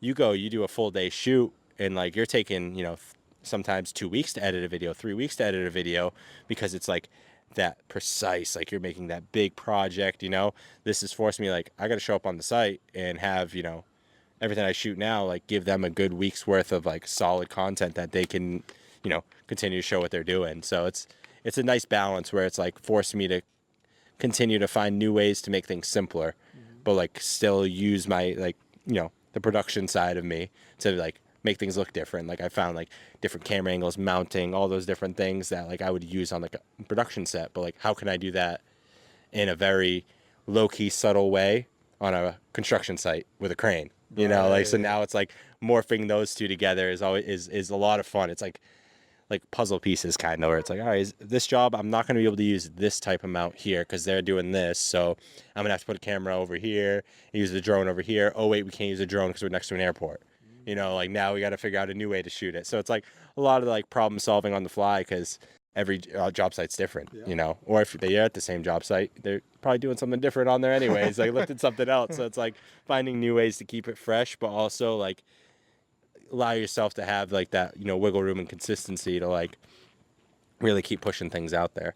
[SPEAKER 2] you do a full day shoot and like you're taking, you know, sometimes 2 weeks to edit a video, 3 weeks to edit a video, because it's like that precise, like you're making that big project, you know. This has forced me, like, I got to show up on the site and have, you know, everything I shoot now, like give them a good week's worth of like solid content that they can, you know, continue to show what they're doing. So it's a nice balance where it's like forced me to continue to find new ways to make things simpler, but like still use my, like, you know, the production side of me to like make things look different. Like I found like different camera angles, mounting, all those different things that like I would use on like a production set, but like how can I do that in a very low-key, subtle way on a construction site with a crane, you know? Like, so now it's like morphing those two together is always is a lot of fun. It's like puzzle pieces kind of, where it's like, all right, this job I'm not going to be able to use this type of mount here because they're doing this, so I'm gonna have to put a camera over here, use the drone over here. Oh wait, we can't use a drone because we're next to an airport, you know. Like now we got to figure out a new way to shoot it. So it's like a lot of like problem solving on the fly, because every job site's different, you know. Or if they are at the same job site, they're probably doing something different on there anyways, like lifted something else. So it's like finding new ways to keep it fresh, but also like allow yourself to have like that, you know, wiggle room and consistency to like really keep pushing things out there.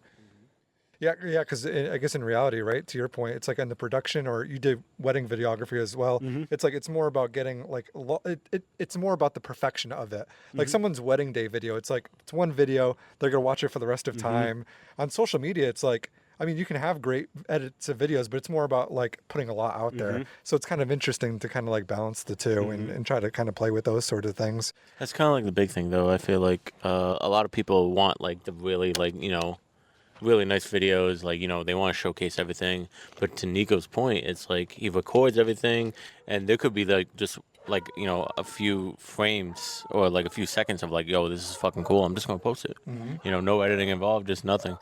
[SPEAKER 3] Yeah, because I guess in reality, right, to your point, it's like in the production, or you did wedding videography as well. It's like it's more about getting like it's more about the perfection of it. Like someone's wedding day video, it's like it's one video, they're gonna watch it for the rest of time. On social media, it's like, I mean, you can have great edits of videos, but it's more about like putting a lot out there. So it's kind of interesting to kind of like balance the two and try to kind of play with those sort of things.
[SPEAKER 1] That's kind of like the big thing, though. I feel like a lot of people want like the really, like, you know, really nice videos, like, you know, they want to showcase everything. But to Niko's point, it's like he records everything, and there could be like just like, you know, a few frames or like a few seconds of like, yo, this is fucking cool, I'm just gonna post it. You know, no editing involved, just nothing.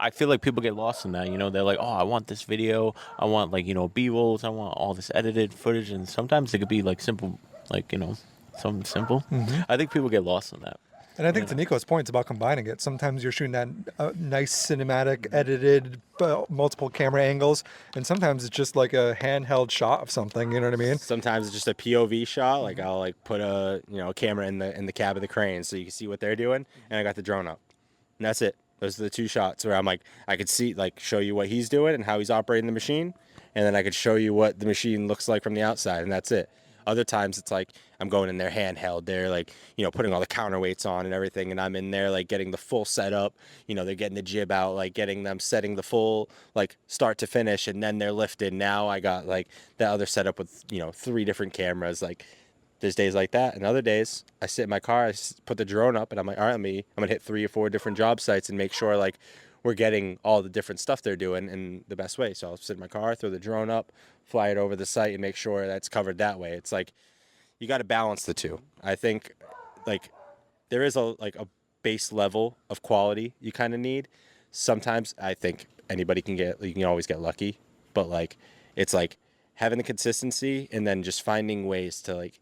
[SPEAKER 1] I feel like people get lost in that. You know, they're like, oh, I want this video, I want, like, you know, B-rolls, I want all this edited footage, and sometimes it could be like simple, like, you know, something simple. I think people get lost in that.
[SPEAKER 3] And I think to Niko's point, it's about combining it. Sometimes you're shooting that nice cinematic, edited, multiple camera angles, and sometimes it's just like a handheld shot of something. You know what I mean?
[SPEAKER 2] Sometimes it's just a POV shot. Like I'll like put a, you know, a camera in the cab of the crane so you can see what they're doing, and I got the drone up, and that's it. Those are the two shots where I'm like, I could see, like, show you what he's doing and how he's operating the machine, and then I could show you what the machine looks like from the outside, and that's it. Other times it's like I'm going in there handheld. They're like, you know, putting all the counterweights on and everything, and I'm in there like getting the full setup. You know, they're getting the jib out, like getting them setting the full like start to finish, and then they're lifted. Now I got like the other setup with, you know, 3 different cameras. Like there's days like that, and other days I sit in my car, put the drone up, and I'm like, all right, I'm gonna hit 3 or 4 different job sites and make sure like we're getting all the different stuff they're doing in the best way. So I'll sit in my car, throw the drone up, fly it over the site, and make sure that's covered that way. It's like you got to balance the two. I think like there is a base level of quality you kind of need. Sometimes I think you can always get lucky, but like it's like having the consistency and then just finding ways to like,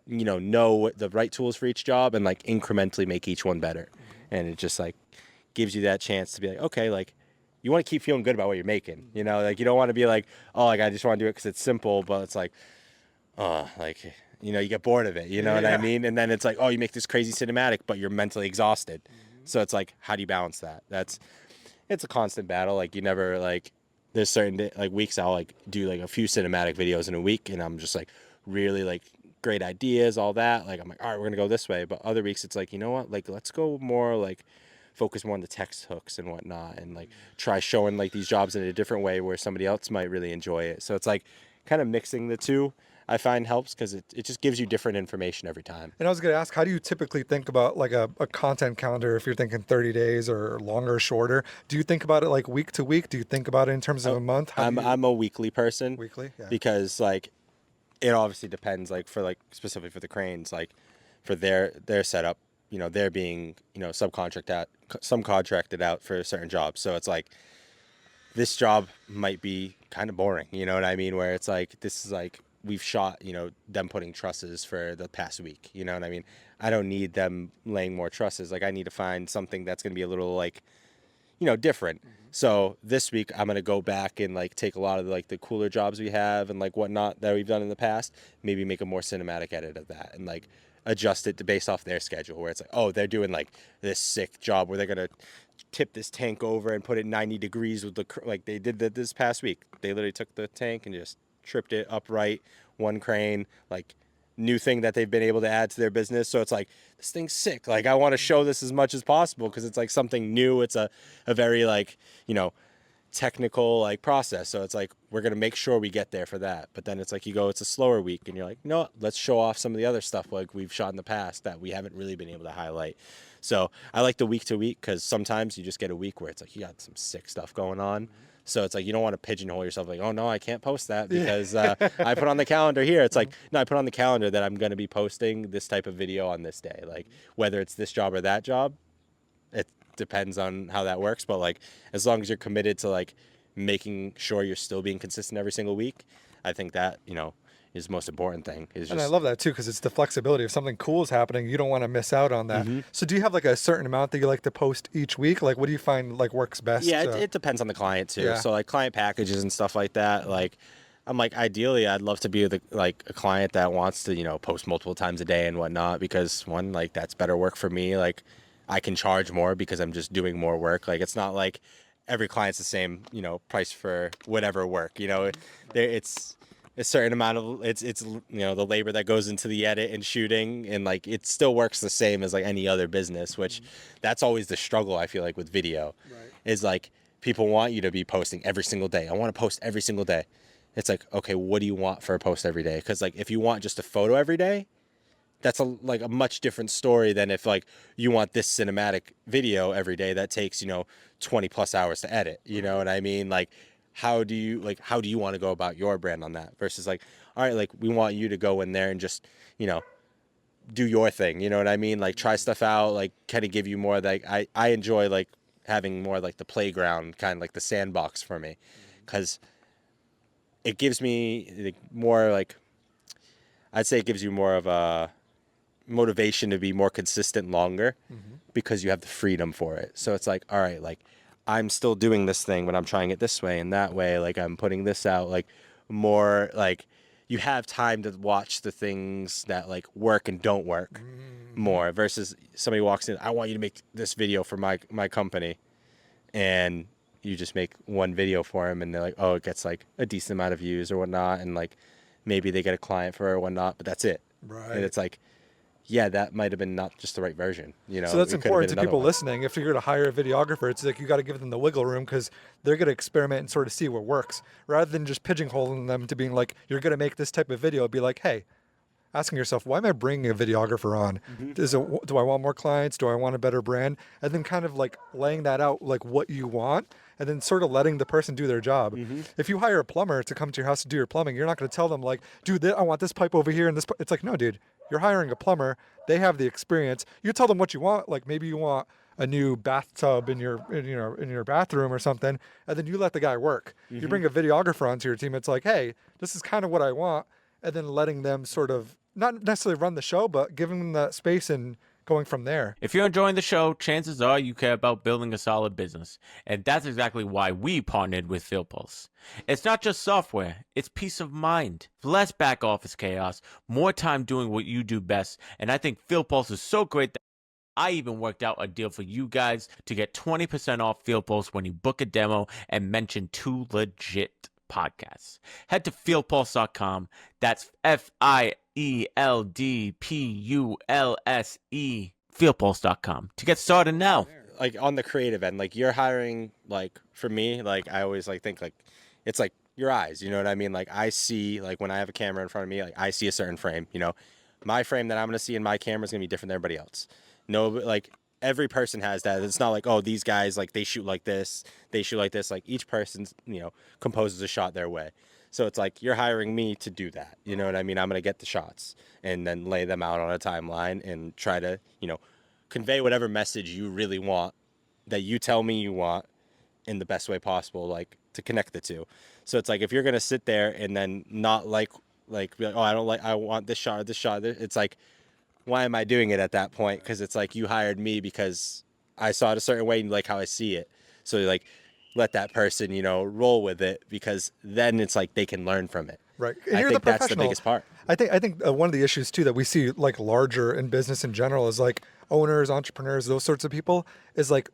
[SPEAKER 2] you know what the right tools for each job and like incrementally make each one better. And it just like gives you that chance to be like, okay, like you want to keep feeling good about what you're making, you know, like you don't want to be like, oh, like I just want to do it because it's simple, but it's like, like, you get bored of it, you know what I mean? And then it's like, oh, you make this crazy cinematic, but you're mentally exhausted. So it's like, how do you balance that? It's a constant battle. Like, you never, like, there's certain like weeks I'll like do like a few cinematic videos in a week, and I'm just like really like great ideas, all that. Like, I'm like, all right, we're gonna go this way. But other weeks it's like, you know what? Like, let's go more like focus more on the text hooks and whatnot, and like try showing like these jobs in a different way where somebody else might really enjoy it. So it's like kind of mixing the two, I find, helps, because it just gives you different information every time.
[SPEAKER 3] And I was going to ask, how do you typically think about like a content calendar if you're thinking 30 days or longer or shorter? Do you think about it like week to week? Do you think about it in terms of a month?
[SPEAKER 2] I'm a weekly person.
[SPEAKER 3] Weekly? Yeah.
[SPEAKER 2] Because like it obviously depends, like for like specifically for the cranes, like for their setup, they're being, subcontracted out for certain jobs. So it's like this job might be kind of boring, you know what I mean? Where it's like, this is like, we've shot, them putting trusses for the past week, you know what I mean? I don't need them laying more trusses. Like, I need to find something that's going to be a little like, different. So this week I'm going to go back and like take a lot of like the cooler jobs we have and like whatnot that we've done in the past, maybe make a more cinematic edit of that and like adjust it to based off their schedule, where it's like, oh, they're doing like this sick job where they're going to tip this tank over and put it 90 degrees with like they did that this past week. They literally took the tank and just tripped it upright, one crane, like new thing that they've been able to add to their business. So it's like, this thing's sick. Like, I want to show this as much as possible because it's like something new. It's a very like, technical like process. So it's like, we're going to make sure we get there for that. But then it's like, it's a slower week and you're like, no, let's show off some of the other stuff like we've shot in the past that we haven't really been able to highlight. So I like the week to week, because sometimes you just get a week where it's like, you got some sick stuff going on. So it's like, you don't want to pigeonhole yourself like, oh no, I can't post that because I put on the calendar here. It's like, no, I put on the calendar that I'm going to be posting this type of video on this day. Like, whether it's this job or that job, it depends on how that works. But like, as long as you're committed to like making sure you're still being consistent every single week, I think that, is the most important thing.
[SPEAKER 3] And I love that too, because it's the flexibility. If something cool is happening, you don't want to miss out on that. So do you have like a certain amount that you like to post each week? Like, what do you find like works best?
[SPEAKER 2] Yeah, it depends on the client too. Yeah. So like client packages and stuff like that, like I'm like, ideally I'd love to be like a client that wants to, post multiple times a day and whatnot, because one, like that's better work for me. Like, I can charge more because I'm just doing more work. Like, it's not like every client's the same, price for whatever work, it's a certain amount of it's the labor that goes into the edit and shooting, and like it still works the same as like any other business, which that's always the struggle I feel like with video. Is like, people want you to be posting every single day. I want to post every single day. It's like, okay, what do you want for a post every day? Because like, if you want just a photo every day, that's like a much different story than if like you want this cinematic video every day that takes 20 plus hours to edit, you know what I mean? Like, how do you want to go about your brand on that versus like, all right, like we want you to go in there and just, do your thing. You know what I mean? Like, try stuff out, like kind of give you more, like, I enjoy like having more like the playground, kind of like the sandbox for me. 'Cause it gives me like more, like, I'd say it gives you more of a motivation to be more consistent longer, because you have the freedom for it. So it's like, all right, like I'm still doing this thing, but I'm trying it this way and that way. Like, I'm putting this out, like more like you have time to watch the things that like work and don't work more, versus somebody walks in, I want you to make this video for my company, and you just make one video for them and they're like, oh, it gets like a decent amount of views or whatnot, and like maybe they get a client for it or whatnot, but that's it.
[SPEAKER 3] Right.
[SPEAKER 2] And it's like, yeah, that might have been not just the right version,
[SPEAKER 3] So that's important to people listening. If you're going to hire a videographer, it's like you got to give them the wiggle room, because they're going to experiment and sort of see what works, rather than just pigeonholing them to being like, you're going to make this type of video. Be like, hey, asking yourself, why am I bringing a videographer on? Do I want more clients? Do I want a better brand? And then kind of like laying that out, like what you want, and then sort of letting the person do their job. If you hire a plumber to come to your house to do your plumbing, you're not going to tell them like, dude, I want this pipe over here and this. It's like, no, dude, you're hiring a plumber. They have the experience. You tell them what you want. Like, maybe you want a new bathtub in your bathroom or something, and then you let the guy work. You bring a videographer onto your team. It's like, hey, this is kind of what I want, and then letting them sort of not necessarily run the show, but giving them that space and going from there.
[SPEAKER 1] If you're enjoying the show, chances are you care about building a solid business. And that's exactly why we partnered with FieldPulse. It's not just software, it's peace of mind. Less back office chaos, more time doing what you do best. And I think FieldPulse is so great that I even worked out a deal for you guys to get 20% off FieldPulse when you book a demo and mention 2 Legit podcasts. Head to fieldpulse.com. That's FIELDPULSE. Fieldpulse.com to get started now.
[SPEAKER 2] Like on the creative end, like you're hiring, like for me, like I always like think like it's like your eyes, you know what I mean? Like I see, like when I have a camera in front of me, like I see a certain frame, you know, my frame that I'm going to see in my camera is going to be different than everybody else. No, like every person has that. It's not like, oh, these guys, like they shoot like this, they shoot like this. Like each person's, you know, composes a shot their way. So it's like you're hiring me to do that. You know what I mean? I'm going to get the shots and then lay them out on a timeline and try to, you know, convey whatever message you really want that you tell me you want in the best way possible, like to connect the two. So it's like if you're going to sit there and then not be like, oh, I want this shot or this shot. It's like, why am I doing it at that point? Because it's like you hired me because I saw it a certain way and you like how I see it. So like let that person, you know, roll with it because then it's like they can learn from it.
[SPEAKER 3] Right.
[SPEAKER 2] I
[SPEAKER 3] You're
[SPEAKER 2] think
[SPEAKER 3] the
[SPEAKER 2] that's the biggest part.
[SPEAKER 3] I think one of the issues too that we see like larger in business in general is like owners, entrepreneurs, those sorts of people is like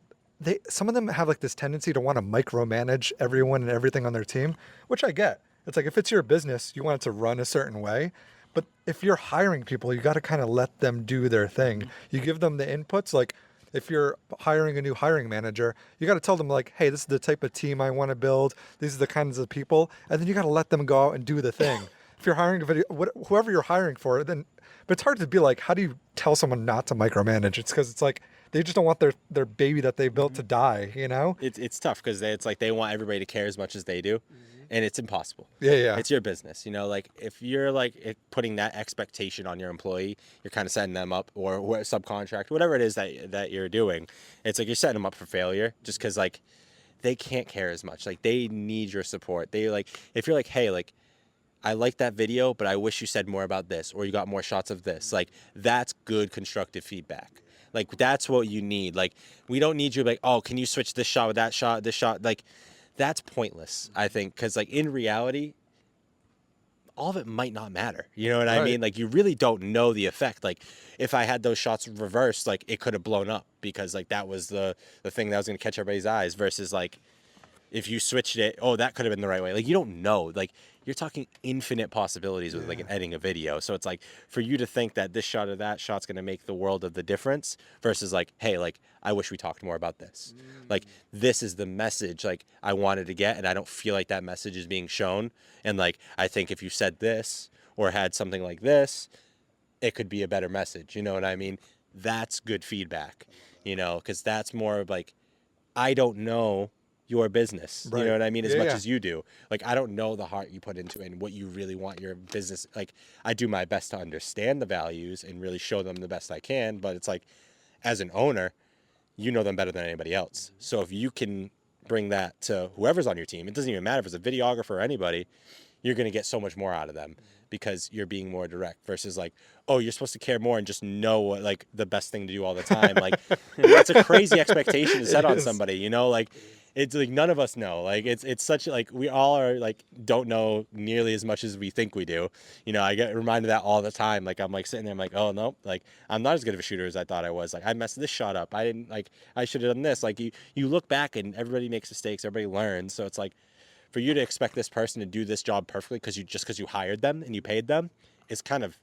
[SPEAKER 3] some of them have like this tendency to want to micromanage everyone and everything on their team, which I get. It's like if it's your business, you want it to run a certain way. But if you're hiring people, you got to kind of let them do their thing. You give them the inputs. Like if you're hiring a new hiring manager, you got to tell them like, hey, this is the type of team I want to build. These are the kinds of people. And then you got to let them go out and do the thing. If you're hiring whoever you're hiring for, then, but it's hard to be like, how do you tell someone not to micromanage? It's because it's like, they just don't want their baby that they built to die, you know?
[SPEAKER 2] It's tough because it's like they want everybody to care as much as they do. And it's impossible.
[SPEAKER 3] Yeah.
[SPEAKER 2] It's your business, you know, like if you're like putting that expectation on your employee, you're kind of setting them up or subcontract, whatever it is that you're doing. It's like you're setting them up for failure just because like they can't care as much. Like they need your support. They like, if you're like, hey, like I like that video, but I wish you said more about this or you got more shots of this. Like that's good constructive feedback. Like that's what you need. Like we don't need you like, oh, can you switch this shot with that shot, this shot? Like that's pointless, I think, because like in reality, all of it might not matter. You know what I mean? Like you really don't know the effect. Like if I had those shots reversed, like it could have blown up because like that was the thing that was going to catch everybody's eyes versus like if you switched it, oh, that could have been the right way. Like you don't know. Like you're talking infinite possibilities with like an editing a video. So it's like for you to think that this shot or that shot's going to make the world of the difference versus like, hey, like I wish we talked more about this. Like this is the message like I wanted to get and I don't feel like that message is being shown. And like I think if you said this or had something like this, it could be a better message. You know what I mean? That's good feedback, you know, because that's more of like I don't know your business. You know what I mean? As much as you do. Like, I don't know the heart you put into it and what you really want your business. Like, I do my best to understand the values and really show them the best I can. But it's like, as an owner, you know them better than anybody else. So if you can bring that to whoever's on your team, it doesn't even matter if it's a videographer or anybody, you're going to get so much more out of them because you're being more direct versus like, oh, you're supposed to care more and just know what like the best thing to do all the time. Like, that's a crazy expectation to set on somebody, you know, like, it's like none of us know. Like it's such like we all are like don't know nearly as much as we think we do. You know, I get reminded of that all the time. Like I'm like sitting there, I'm like, oh no, like I'm not as good of a shooter as I thought I was. Like I messed this shot up. I didn't like I should have done this. Like you look back and everybody makes mistakes. Everybody learns. So it's like for you to expect this person to do this job perfectly because you hired them and you paid them is kind of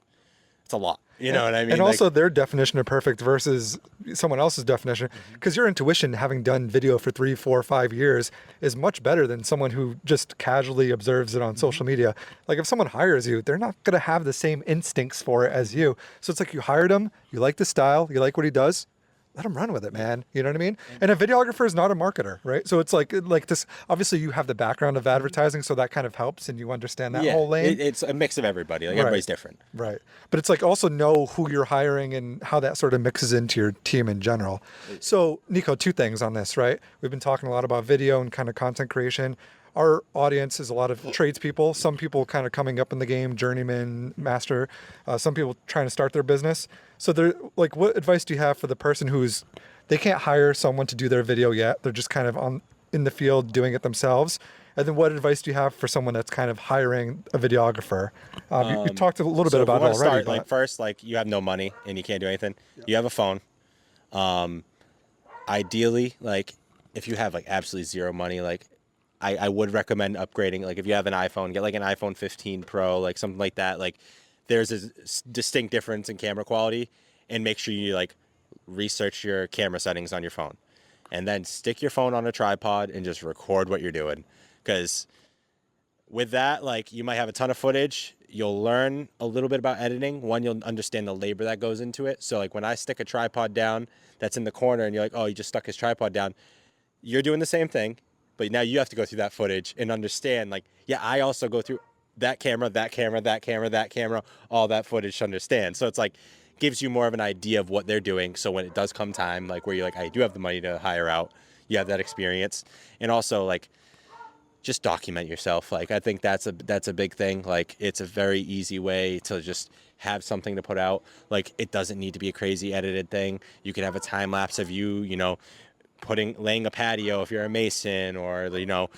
[SPEAKER 2] it's a lot. You know what I mean?
[SPEAKER 3] And also their definition of perfect versus someone else's definition, because your intuition, having done video for 3, 4, 5 years, is much better than someone who just casually observes it on social media. Like if someone hires you, they're not going to have the same instincts for it as you. So it's like you hired him, you like the style, you like what he does, let him run with it, man. You know what I mean? And a videographer is not a marketer, right? So it's like this, obviously you have the background of advertising, so that kind of helps and you understand that whole lane.
[SPEAKER 2] It's a mix of everybody. Like everybody's different.
[SPEAKER 3] Right. But it's like also know who you're hiring and how that sort of mixes into your team in general. So Niko, 2 things on this, right? We've been talking a lot about video and kind of content creation. our audience is a lot of tradespeople. Some people kind of coming up in the game, journeyman, master. Some people trying to start their business. So they're like, what advice do you have for the person who's they can't hire someone to do their video yet? They're just kind of in the field doing it themselves. And then what advice do you have for someone that's kind of hiring a videographer? You talked a little
[SPEAKER 2] So
[SPEAKER 3] bit
[SPEAKER 2] if you
[SPEAKER 3] about it
[SPEAKER 2] want to
[SPEAKER 3] already.
[SPEAKER 2] start, like first, like you have no money and you can't do anything. You have a phone. Ideally, like if you have like absolutely zero money, like I would recommend upgrading. Like if you have an iPhone, get like an iPhone 15 Pro, like something like that. Like there's a distinct difference in camera quality, and make sure you like research your camera settings on your phone, and then stick your phone on a tripod and just record what you're doing. Because with that, like you might have a ton of footage. You'll learn a little bit about editing. One, you'll understand the labor that goes into it. So like when I stick a tripod down that's in the corner and you're like, oh, you just stuck his tripod down. You're doing the same thing, but now you have to go through that footage and understand like, yeah, I also go through that camera, that camera, that camera, that camera, all that footage to understand. So it's like, gives you more of an idea of what they're doing. So when it does come time, like where you're like, I do have the money to hire out, you have that experience. And also like, just document yourself. Like I think that's a big thing. Like it's a very easy way to just have something to put out. Like it doesn't need to be a crazy edited thing. You can have a time lapse of you know, laying a patio if you're a mason, or you know,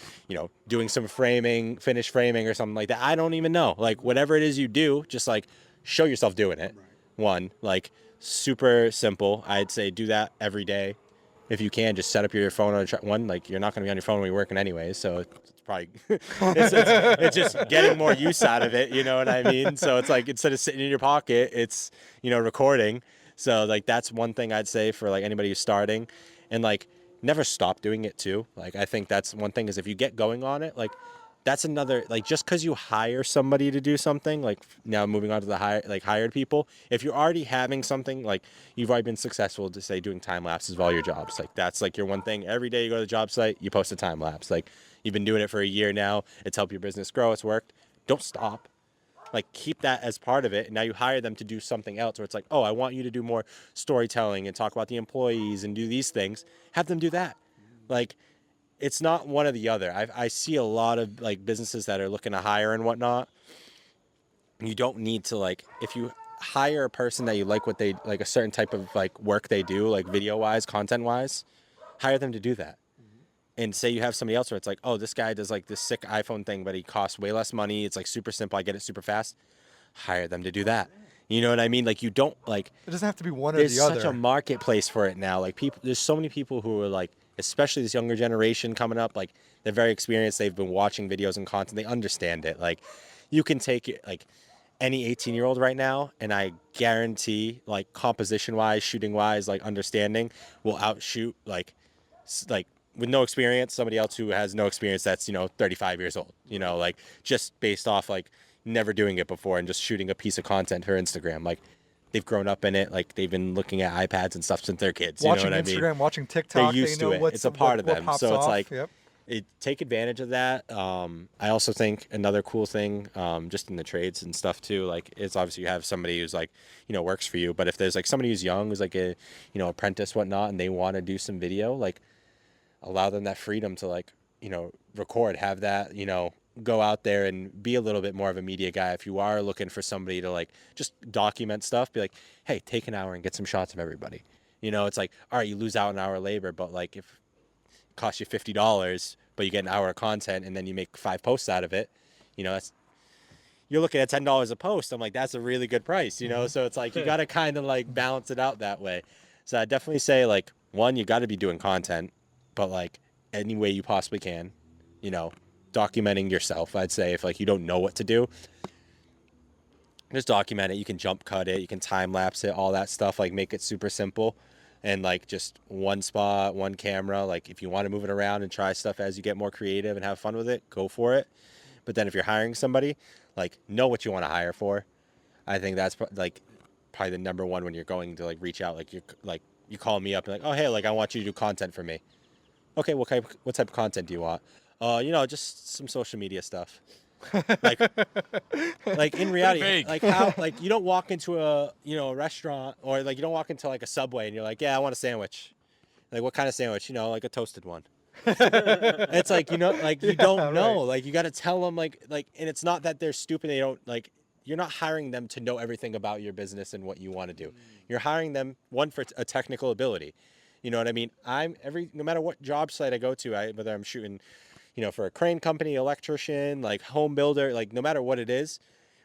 [SPEAKER 2] doing some framing, finish framing or something like that. I don't even know. Like whatever it is you do, just like show yourself doing it. One, like super simple. I'd say do that every day. If you can, just set up your phone on one. Like you're not going to be on your phone when you're working anyways, so it's probably it's just getting more use out of it. You know what I mean? So it's like instead of sitting in your pocket, it's recording. So like that's one thing I'd say for like anybody who's starting, and like never stop doing it too. Like I think that's one thing is if you get going on it, like that's another, like just because you hire somebody to do something, like now moving on to the hired people, if you're already having something, like you've already been successful to say doing time lapses of all your jobs, like that's like your one thing. Every day you go to the job site, you post a time lapse. Like you've been doing it for a year now, it's helped your business grow, it's worked. Don't stop. Like keep that as part of it. And now you hire them to do something else where it's like, oh, I want you to do more storytelling and talk about the employees and do these things. Have them do that. Like it's not one or the other. I see a lot of like businesses that are looking to hire and whatnot. You don't need to, like, if you hire a person that you like what they like, a certain type of like work they do, like video wise, content wise, hire them to do that. And say you have somebody else where it's like, oh, this guy does like this sick iPhone thing, but he costs way less money. It's like super simple. I get it super fast. Hire them to do that. You know what I mean? Like you don't like.
[SPEAKER 3] It doesn't have to be one or
[SPEAKER 2] There's
[SPEAKER 3] the other.
[SPEAKER 2] such a marketplace for it now. Like people, there's so many people who are like, especially this younger generation coming up. Like they're very experienced. They've been watching videos and content. They understand it. Like you can take it like any 18-year-old right now, and I guarantee, like composition wise, shooting wise, like understanding, will outshoot like with no experience somebody else who has no experience that's 35 years old. Like just based off like never doing it before and just shooting a piece of content for Instagram. Like they've grown up in it. Like they've been looking at iPads and stuff since they're kids.
[SPEAKER 3] Watching
[SPEAKER 2] you know what
[SPEAKER 3] Instagram,
[SPEAKER 2] I mean?
[SPEAKER 3] watching TikTok,
[SPEAKER 2] They're used
[SPEAKER 3] they know
[SPEAKER 2] to it. It's a part of them. So it's like,
[SPEAKER 3] yep.
[SPEAKER 2] take advantage of that. I also think another cool thing, just in the trades and stuff too, like it's obviously you have somebody who's like, works for you. But if there's like somebody who's young, who's like a, apprentice, whatnot, and they want to do some video, like allow them that freedom to like, record, have that, go out there and be a little bit more of a media guy. If you are looking for somebody to like just document stuff, be like, hey, take an hour and get some shots of everybody. It's like, all right, you lose out an hour of labor, but like if it costs you $50, but you get an hour of content and then you make 5 posts out of it, that's, you're looking at $10 a post. I'm like, that's a really good price, So it's like, you got to kind of like balance it out that way. So I definitely say like, one, you got to be doing content, but like any way you possibly can, documenting yourself. I'd say if like you don't know what to do, just document it. You can jump cut it, you can time lapse it, all that stuff, like make it super simple. And like just one spot, one camera. Like if you want to move it around and try stuff as you get more creative and have fun with it, go for it. But then if you're hiring somebody, like know what you want to hire for. I think that's like probably the number one when you're going to like reach out. Like you call me up and like, oh hey, like I want you to do content for me. Okay, what type of content do you want? Just some social media stuff. like in reality, like how, like you don't walk into a restaurant, or like you don't walk into like a Subway and you're like, yeah, I want a sandwich. Like what kind of sandwich? Like a toasted one. It's like, you know, like you
[SPEAKER 3] Yeah,
[SPEAKER 2] don't know.
[SPEAKER 3] right.
[SPEAKER 2] Like you got to tell them and it's not that they're stupid. They don't like, you're not hiring them to know everything about your business and what you want to do. You're hiring them one for a technical ability. You know what I mean? No matter what job site I go to, whether I'm shooting, you know, for a crane company, electrician, like home builder, like no matter what it is,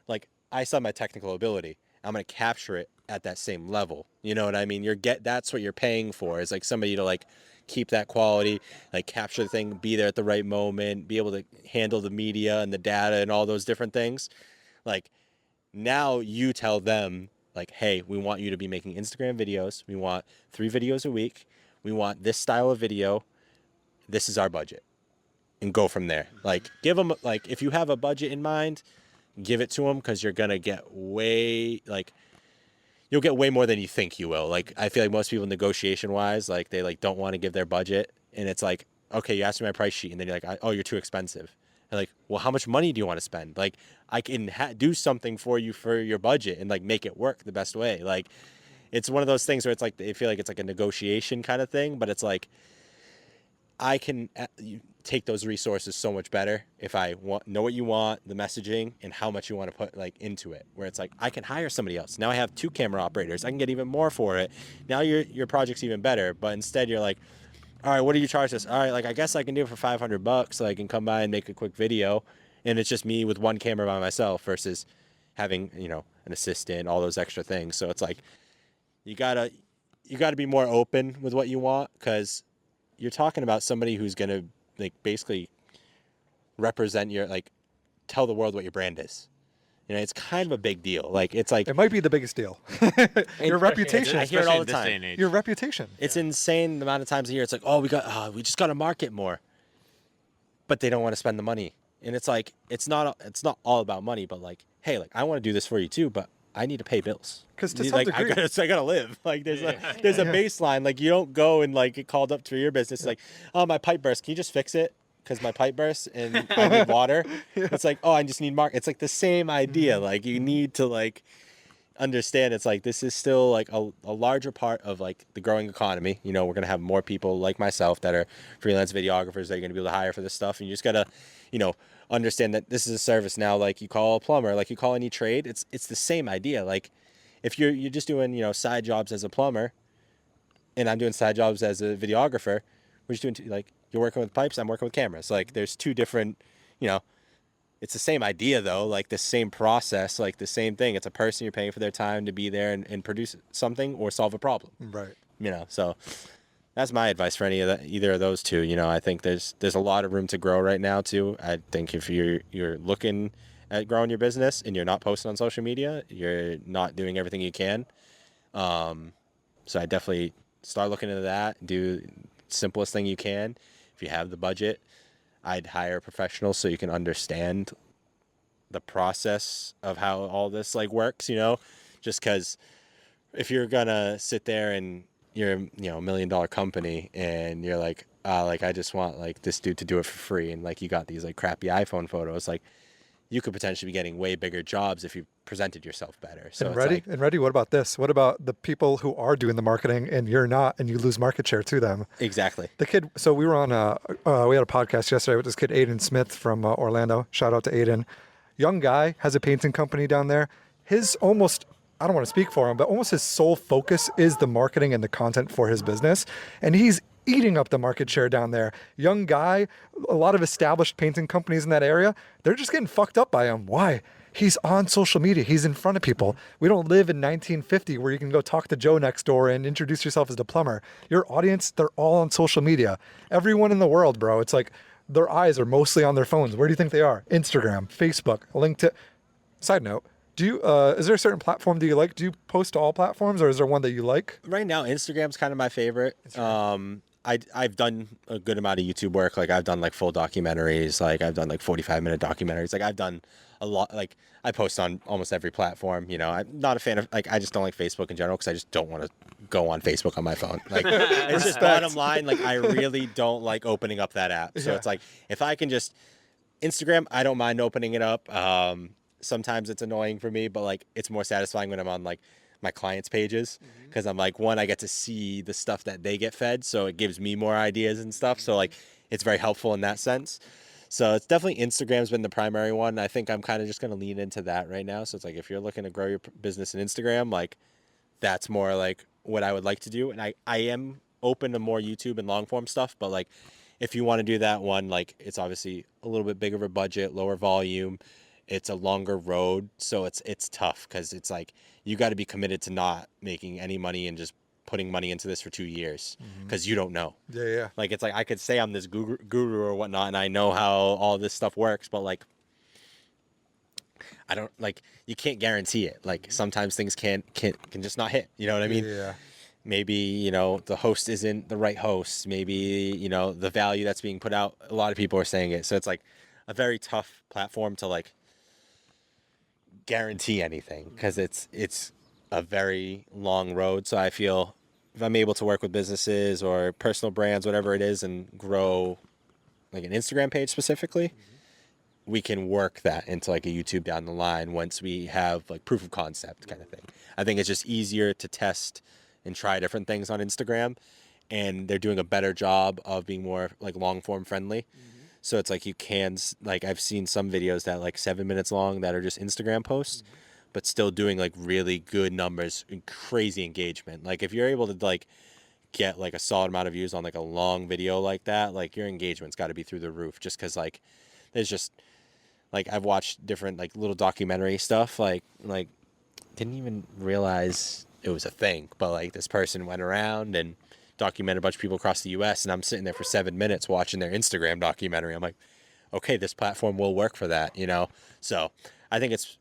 [SPEAKER 2] like I saw my technical ability. I'm going to capture it at that same level. You know what I mean? That's what you're paying for, is like somebody to like keep that quality, like capture the thing, be there at the right moment, be able to handle the media and the data and all those different things. Like now you tell them like, hey, we want you to be making Instagram videos. We want 3 videos a week. We want this style of video. This is our budget. And go from there. Like give them, like if you have a budget in mind, give it to them, because you're going to get you'll get way more than you think you will. Like I feel like most people negotiation wise, like they like don't want to give their budget, and it's like, okay, you asked me my price sheet, and then you're like, oh, you're too expensive. And like, well, how much money do you want to spend? Like I can do something for you for your budget and like make it work the best way. Like it's one of those things where it's like, they feel like it's like a negotiation kind of thing, but it's like, I can take those resources so much better if I know what you want, the messaging, and how much you want to put like into it. Where it's like, I can hire somebody else. Now I have 2 camera operators. I can get even more for it. Now your project's even better. But instead you're like, all right, what do you charge us? All right, like I guess I can do it for $500, so I can come by and make a quick video, and it's just me with 1 camera by myself versus having, you know, an assistant, all those extra things. So it's like you gotta be more open with what you want, because you're talking about somebody who's going to like basically represent tell the world what your brand is. You know, it's kind of a big deal. Like it's like,
[SPEAKER 3] It might be the biggest deal. Your reputation.
[SPEAKER 2] I hear it all the
[SPEAKER 1] Especially in this day and
[SPEAKER 2] time.
[SPEAKER 1] age.
[SPEAKER 3] Your reputation.
[SPEAKER 2] It's insane the amount of times a year. It's like, oh, we just got to market more, but they don't want to spend the money. And it's like, it's not all about money, but like, hey, like I want to do this for you too, but I need to pay bills.
[SPEAKER 3] Because to some
[SPEAKER 2] Like
[SPEAKER 3] degree,
[SPEAKER 2] I gotta live. Like there's a baseline. Like you don't go and like get called up to your business. Like, oh, my pipe burst. Can you just fix it? Because my pipe burst and I need water. It's like, oh, I just need market. It's like the same idea. Like you need to like understand. It's like this is still like a larger part of like the growing economy. You know, we're gonna have more people like myself that are freelance videographers that you're gonna be able to hire for this stuff, and you just gotta, you know, understand that this is a service now. Like you call a plumber, like you call any trade. It's the same idea. Like if you're just doing, you know, side jobs as a plumber, and I'm doing side jobs as a videographer, we're just doing like you're working with pipes, I'm working with cameras. Like there's 2 different, you know, it's the same idea though, like the same process, like the same thing. It's a person you're paying for their time to be there and produce something or solve a problem.
[SPEAKER 3] right.
[SPEAKER 2] You know, so that's my advice for either of those 2. You know, I think there's a lot of room to grow right now too. I think if you're looking at growing your business and you're not posting on social media, you're not doing everything you can. So I definitely start looking into that. Do simplest thing you can. If you have the budget, I'd hire a professional so you can understand the process of how all this like works, you know, just because if you're gonna sit there and you're, you know, $1 million company and you're like I just want like this dude to do it for free, and like you got these like crappy iPhone photos, like you could potentially be getting way bigger jobs if you presented yourself better. So
[SPEAKER 3] And
[SPEAKER 2] it's like,
[SPEAKER 3] what about this? What about the people who are doing the marketing and you're not, and you lose market share to them?
[SPEAKER 2] exactly.
[SPEAKER 3] The kid, so we were on we had a podcast yesterday with this kid, Aiden Smith from Orlando. Shout out to Aiden. Young guy, has a painting company down there. His almost, I don't want to speak for him, but almost his sole focus is the marketing and the content for his business. And he's eating up the market share down there. Young guy, a lot of established painting companies in that area, they're just getting fucked up by him. Why? He's on social media. He's in front of people. We don't live in 1950 where you can go talk to Joe next door and introduce yourself as the plumber. Your audience, they're all on social media. Everyone in the world, bro. It's like their eyes are mostly on their phones. Where do you think they are? Instagram, Facebook, LinkedIn. Side note, do you is there a certain platform do you like? Do you post to all platforms, or is there one that you like?
[SPEAKER 2] Right now, Instagram's kind of my favorite. I've done a good amount of YouTube work. Like I've done like full documentaries. Like I've done like 45-minute documentaries. Like I've done a lot. Like I post on almost every platform. You know, I'm not a fan of like, I just don't like Facebook in general because I just don't want to go on Facebook on my phone. Like it's just bottom line. Like I really don't like opening up that app. So it's like if I can just Instagram, I don't mind opening it up. Sometimes it's annoying for me, but like it's more satisfying when I'm on like my clients' pages, because I'm like, one, I get to see the stuff that they get fed, so it gives me more ideas and stuff. So like it's very helpful in that sense. So it's definitely Instagram's been the primary one. I think I'm kind of just going to lean into that right now. So it's like if you're looking to grow your business in Instagram, like that's more like what I would like to do. And I am open to more YouTube and long form stuff, but like if you want to do that one, like it's obviously a little bit bigger of a budget, lower volume. It's a longer road, so it's tough because it's like you got to be committed to not making any money and just putting money into this for 2 years because you don't know.
[SPEAKER 3] Yeah.
[SPEAKER 2] Like it's like I could say I'm this guru or whatnot, and I know how all this stuff works, but like I don't like you can't guarantee it. Like sometimes things can just not hit. You know what I mean?
[SPEAKER 3] Yeah.
[SPEAKER 2] Maybe the host isn't the right host. Maybe the value that's being put out. A lot of people are saying it, so it's like a very tough platform to like guarantee anything because it's a very long road. So I feel if I'm able to work with businesses or personal brands, whatever it is, and grow like an Instagram page specifically, we can work that into like a YouTube down the line once we have like proof of concept kind of thing. I think it's just easier to test and try different things on Instagram, and they're doing a better job of being more like long form friendly. So it's like you can, like I've seen some videos that like 7 minutes long that are just Instagram posts, but still doing like really good numbers and crazy engagement. Like if you're able to like get like a solid amount of views on like a long video like that, like your engagement's got to be through the roof just because like there's just like I've watched different like little documentary stuff like didn't even realize it was a thing, but like this person went around and documented a bunch of people across the US, and I'm sitting there for 7 minutes watching their Instagram documentary. I'm like, okay, this platform will work for that, So I think it's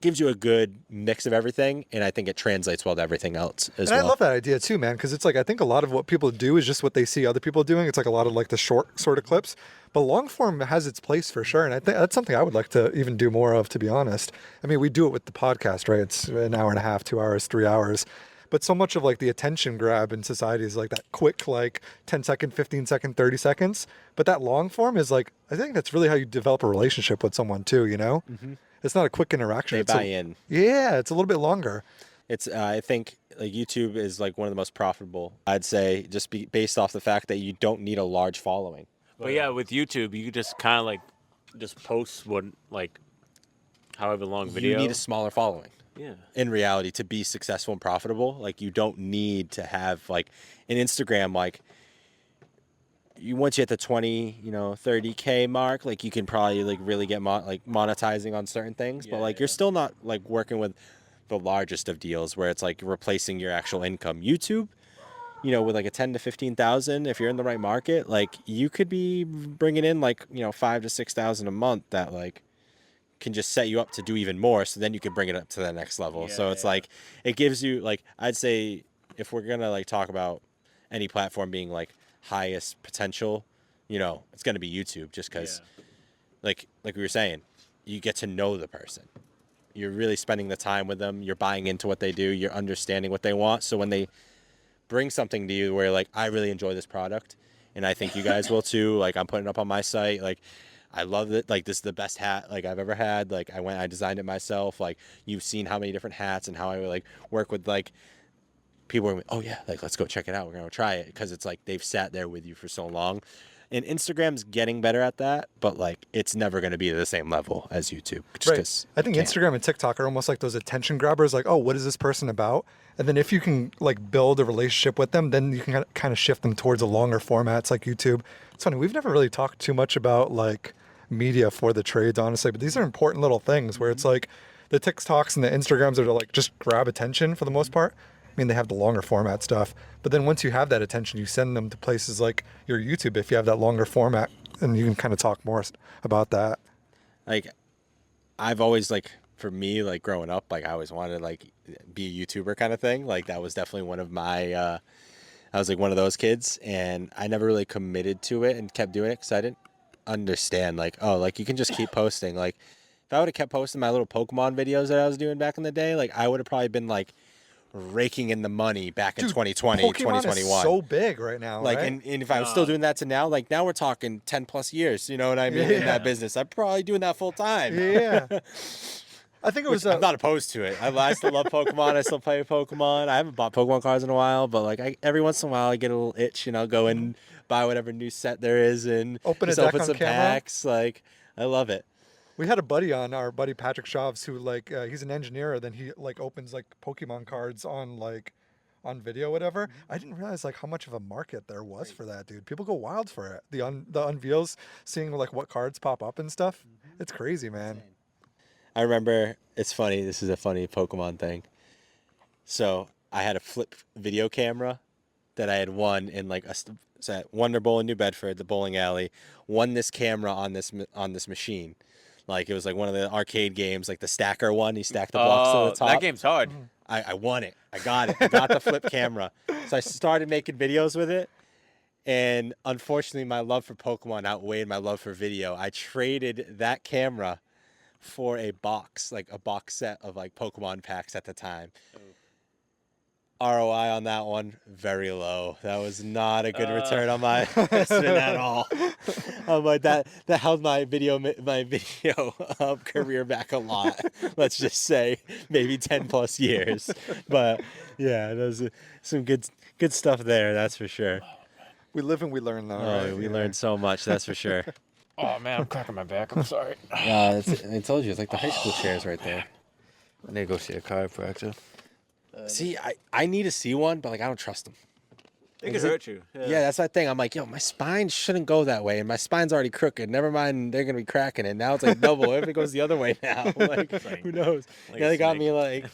[SPEAKER 2] gives you a good mix of everything, and I think it translates well to everything else as
[SPEAKER 3] And
[SPEAKER 2] well.
[SPEAKER 3] I love that idea too, man, because it's like I think a lot of what people do is just what they see other people doing. It's like a lot of like the short sort of clips, but long form has its place for sure. And I think that's something I would like to even do more of, to be honest. I mean, we do it with the podcast, right? It's an hour and a half, 2 hours, 3 hours. But so much of like the attention grab in society is like that quick, like 10-second, 15-second, 30 seconds. But that long form is like, I think that's really how you develop a relationship with someone too, It's not a quick interaction.
[SPEAKER 2] They
[SPEAKER 3] It's
[SPEAKER 2] buy in.
[SPEAKER 3] Yeah, it's a little bit longer.
[SPEAKER 2] It's I think like YouTube is like one of the most profitable. I'd say just based off the fact that you don't need a large following.
[SPEAKER 1] But yeah, with YouTube, you just kind of like just post what like however long video.
[SPEAKER 2] You need a smaller following.
[SPEAKER 1] Yeah.
[SPEAKER 2] In reality, to be successful and profitable, like you don't need to have like an Instagram, like once you hit the 20, 30K mark, like you can probably like really get monetizing on certain things, but like you're still not like working with the largest of deals where it's like replacing your actual income. YouTube, with like a 10 to 15,000, if you're in the right market, like you could be bringing in like, 5 to 6,000 a month that like can just set you up to do even more. So then you can bring it up to the next level. So it's like, it gives you like, I'd say if we're going to like talk about any platform being like highest potential, it's going to be YouTube just because like we were saying, you get to know the person. You're really spending the time with them. You're buying into what they do. You're understanding what they want. So when they bring something to you where like, I really enjoy this product and I think you guys will too. Like I'm putting it up on my site. Like I love it. Like this is the best hat like I've ever had. Like I designed it myself. Like you've seen how many different hats and how I like work with like people are, oh yeah, like let's go check it out. We're going to try it. Cause it's like, they've sat there with you for so long, and Instagram's getting better at that, but like it's never going to be the same level as YouTube.
[SPEAKER 3] Right. I think Instagram and TikTok are almost like those attention grabbers. Like, oh, what is this person about? And then if you can like build a relationship with them, then you can kind of shift them towards a longer formats like YouTube. It's funny. We've never really talked too much about like media for the trades, honestly, but these are important little things where it's like the TikToks and the Instagrams are to like just grab attention for the most part. I mean, they have the longer format stuff, but then once you have that attention, you send them to places like your YouTube if you have that longer format, and you can kind of talk more about that.
[SPEAKER 2] Like, I've always like, for me, like growing up, like I always wanted to like be a YouTuber kind of thing. Like that was definitely one of my, I was like one of those kids, and I never really committed to it and kept doing it because I didn't understand like, oh, like you can just keep posting. Like if I would have kept posting my little Pokemon videos that I was doing back in the day, like I would have probably been like raking in the money back in 2020,
[SPEAKER 3] Pokemon
[SPEAKER 2] 2021.
[SPEAKER 3] Is so big right now,
[SPEAKER 2] like,
[SPEAKER 3] right?
[SPEAKER 2] and if I was still doing that to now, like now we're talking 10 plus years, you know what I mean? In that business, I'm probably doing that full time.
[SPEAKER 3] Yeah. I think it
[SPEAKER 2] Which
[SPEAKER 3] was.
[SPEAKER 2] I'm not opposed to it. I still love Pokemon. I still play Pokemon. I haven't bought Pokemon cards in a while, but like every once in a while I get a little itch, go and buy whatever new set there is and
[SPEAKER 3] Open a
[SPEAKER 2] just
[SPEAKER 3] deck
[SPEAKER 2] open
[SPEAKER 3] on
[SPEAKER 2] some
[SPEAKER 3] camera.
[SPEAKER 2] packs. Like I love it.
[SPEAKER 3] We had a buddy on, our buddy Patrick Shavs, who like he's an engineer. Then he like opens like Pokemon cards on video, whatever. I didn't realize like how much of a market there was for that, dude. People go wild for it. The unveils, seeing like what cards pop up and stuff. It's crazy, man.
[SPEAKER 2] I remember, it's funny, this is a funny Pokemon thing. So I had a flip video camera that I had won in like it's at Wonder Bowl in New Bedford, the bowling alley. Won this camera on this machine. Like it was like one of the arcade games, like the stacker one. You stack the blocks to the top.
[SPEAKER 1] That game's hard.
[SPEAKER 2] I won it. I got it. I got the flip camera. So I started making videos with it. And unfortunately, my love for Pokemon outweighed my love for video. I traded that camera for a box set of like Pokemon packs at the time. ROI on that one, very low. That was not a good return on my investment at all. I'm like that held my video career back a lot. Let's just say maybe 10 plus years. But yeah, there's some good stuff there, that's for sure.
[SPEAKER 3] We live and we learn, though.
[SPEAKER 2] Oh,
[SPEAKER 3] right?
[SPEAKER 2] we learned so much, that's for sure.
[SPEAKER 1] Oh man, I'm cracking my back. I'm sorry.
[SPEAKER 2] I told you, it's like the high school chairs right there.
[SPEAKER 1] I need to go see a chiropractor.
[SPEAKER 2] See, I need to see one, but like I don't trust them.
[SPEAKER 1] It could hurt you.
[SPEAKER 2] Yeah, that's that thing. I'm like, yo, my spine shouldn't go that way, and my spine's already crooked. Never mind, they're gonna be cracking it. Now it's like double. If it goes the other way now, like who knows?
[SPEAKER 1] like
[SPEAKER 2] Yeah,
[SPEAKER 1] a
[SPEAKER 2] they got
[SPEAKER 1] snake.
[SPEAKER 2] me like,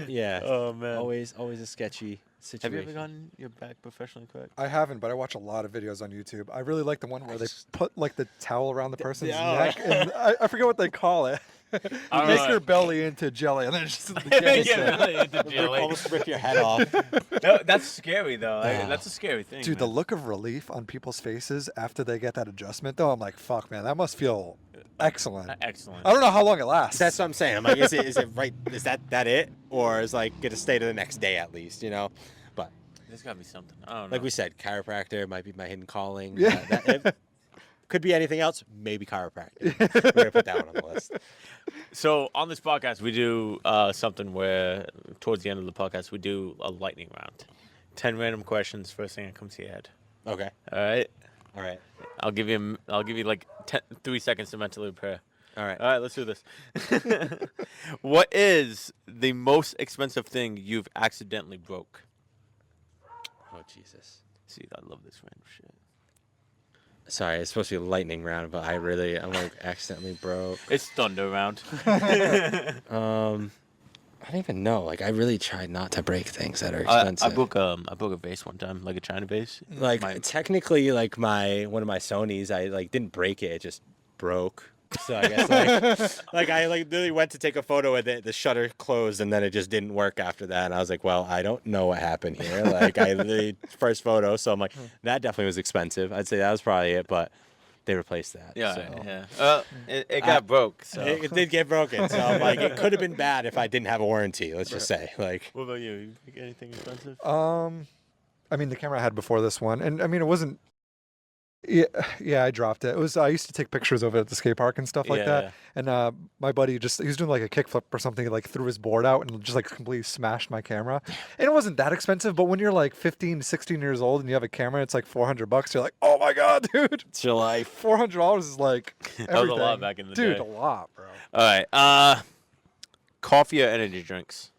[SPEAKER 2] yeah.
[SPEAKER 1] Oh man.
[SPEAKER 2] Always a sketchy situation.
[SPEAKER 1] Have you ever gotten your back professionally cracked?
[SPEAKER 3] I haven't, but I watch a lot of videos on YouTube. I really like the one where they put like the towel around the person's
[SPEAKER 2] Yeah.
[SPEAKER 3] neck, and I forget what they call it.
[SPEAKER 1] don't
[SPEAKER 3] Make
[SPEAKER 1] know.
[SPEAKER 3] your belly into jelly, and then just
[SPEAKER 2] Almost rip your head off.
[SPEAKER 1] No, that's scary though.
[SPEAKER 2] Yeah.
[SPEAKER 1] That's a scary thing.
[SPEAKER 3] Dude, the
[SPEAKER 1] man.
[SPEAKER 3] look of relief on people's faces after they get that adjustment, though, I'm like, fuck, man, that must feel excellent.
[SPEAKER 1] Excellent.
[SPEAKER 3] I don't know how long it lasts.
[SPEAKER 2] That's what I'm saying. I'm like, is it right? Is that it, or is like get to stay to the next day at least? But
[SPEAKER 1] There's gotta be something. I don't know.
[SPEAKER 2] like we said, chiropractor might be my hidden calling.
[SPEAKER 3] Yeah.
[SPEAKER 2] It could be anything else. Maybe chiropractor. We're gonna put that one on the list.
[SPEAKER 1] So on this podcast, we do something where towards the end of the podcast, we do a lightning round. 10 random questions. First thing that comes to your head.
[SPEAKER 2] Okay.
[SPEAKER 1] All right.
[SPEAKER 2] All right.
[SPEAKER 1] I'll give you like 3 seconds to mentally prepare.
[SPEAKER 2] All right.
[SPEAKER 1] All right, let's do this. What is the most expensive thing you've accidentally broke?
[SPEAKER 2] Oh Jesus.
[SPEAKER 1] See, I love this random shit.
[SPEAKER 2] Sorry, it's supposed to be a lightning round, but I'm like accidentally broke.
[SPEAKER 1] It's thunder round.
[SPEAKER 2] I don't even know. Like I really tried not to break things that are expensive.
[SPEAKER 1] I broke a vase one time, like a China vase.
[SPEAKER 2] Like technically, like one of my Sonys, I like didn't break it; it just broke. So I guess like I literally went to take a photo with it, the shutter closed, and then it just didn't work after that. And I was like, well, I don't know what happened here. Like I literally first photo, so I'm like, that definitely was expensive. I'd say that was probably it, but they replaced that.
[SPEAKER 1] Yeah,
[SPEAKER 2] so.
[SPEAKER 1] yeah. It got broke. So.
[SPEAKER 2] It did get broken, so I'm like, it could have been bad if I didn't have a warranty. Let's just say, like.
[SPEAKER 1] What about you? You think anything expensive?
[SPEAKER 3] I mean, the camera I had before this one, and I mean, it wasn't. Yeah, I dropped it. I used to take pictures of it at the skate park and stuff like that. And my buddy he was doing like a kickflip or something. He like threw his board out and just like completely smashed my camera. And it wasn't that expensive, but when you're like 15, 16 years old and you have a camera, it's like $400. You're like, oh my god, dude!
[SPEAKER 2] It's your life.
[SPEAKER 3] $400 is like everything.
[SPEAKER 1] That was a lot back in the
[SPEAKER 3] dude,
[SPEAKER 1] day.
[SPEAKER 3] a lot, bro.
[SPEAKER 1] All right. Coffee or energy drinks?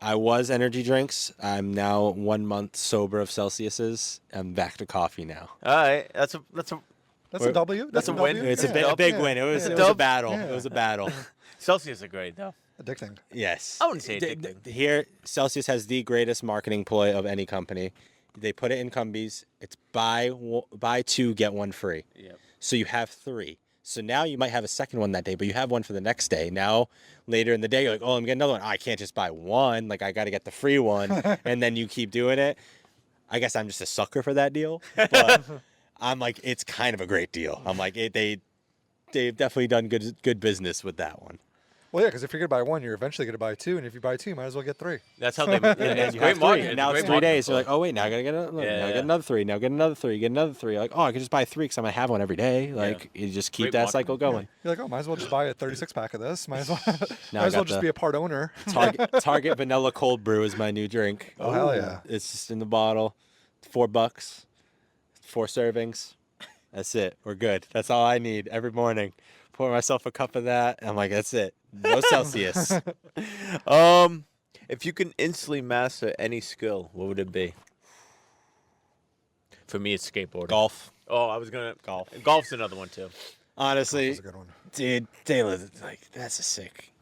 [SPEAKER 2] I was energy drinks. I'm now 1 month sober of Celsius's. I'm back to coffee now.
[SPEAKER 1] All right. That's a
[SPEAKER 3] That's a W.
[SPEAKER 1] That's a win.
[SPEAKER 3] W?
[SPEAKER 2] It's
[SPEAKER 3] Yeah.
[SPEAKER 2] a big win. It was
[SPEAKER 1] Yeah.
[SPEAKER 2] a battle.
[SPEAKER 3] Yeah.
[SPEAKER 2] It was a battle.
[SPEAKER 1] Celsius are great though.
[SPEAKER 3] Addicting.
[SPEAKER 2] Yes.
[SPEAKER 1] I wouldn't say
[SPEAKER 2] Th-
[SPEAKER 1] addicting.
[SPEAKER 2] Here, Celsius has the greatest marketing ploy of any company. They put it in Cumbies. It's buy two, get one free.
[SPEAKER 1] Yep.
[SPEAKER 2] So you have 3. So now you might have a second one that day, but you have one for the next day. Now, later in the day, you're like, oh, I'm getting another one. Oh, I can't just buy one. Like, I got to get the free one. And then you keep doing it. I guess I'm just a sucker for that deal. But I'm like, it's kind of a great deal. I'm like, they've definitely done good business with that one.
[SPEAKER 3] Well, yeah, because if you're gonna buy one, you're eventually gonna buy two, and if you buy two, you might as well get three.
[SPEAKER 1] That's how they.
[SPEAKER 2] And then
[SPEAKER 1] It's
[SPEAKER 2] you
[SPEAKER 1] great
[SPEAKER 2] have three.
[SPEAKER 1] marketing.
[SPEAKER 2] And now it's
[SPEAKER 1] great
[SPEAKER 2] 3
[SPEAKER 1] marketing
[SPEAKER 2] days. You're like,
[SPEAKER 1] tool.
[SPEAKER 2] oh wait, now I gotta get another. Now
[SPEAKER 1] Yeah.
[SPEAKER 2] get another 3. Now get another 3. Get another 3. Like, oh, I could just buy 3 because I'm gonna have one every day. Like, you just keep
[SPEAKER 1] Great
[SPEAKER 2] that
[SPEAKER 1] marketing.
[SPEAKER 2] cycle going.
[SPEAKER 3] You're like, oh, might as well just buy a 36 pack of this. Might as well,
[SPEAKER 2] Now
[SPEAKER 3] might
[SPEAKER 2] I
[SPEAKER 3] as well
[SPEAKER 2] got
[SPEAKER 3] just
[SPEAKER 2] the-
[SPEAKER 3] be a part owner.
[SPEAKER 2] Target vanilla cold brew is my new drink.
[SPEAKER 3] Oh, hell yeah.
[SPEAKER 2] It's just in the bottle. $4. 4 servings. That's it. We're good. That's all I need every morning. Pour myself a cup of that. I'm like, that's it. No Celsius.
[SPEAKER 1] If you can instantly master any skill, what would it be? For me, it's skateboarding.
[SPEAKER 2] Golf.
[SPEAKER 1] Oh, I was gonna
[SPEAKER 2] Golf.
[SPEAKER 1] Golf's another one too.
[SPEAKER 2] Honestly,
[SPEAKER 3] That's a good one.
[SPEAKER 2] dude, Taylor, like that's a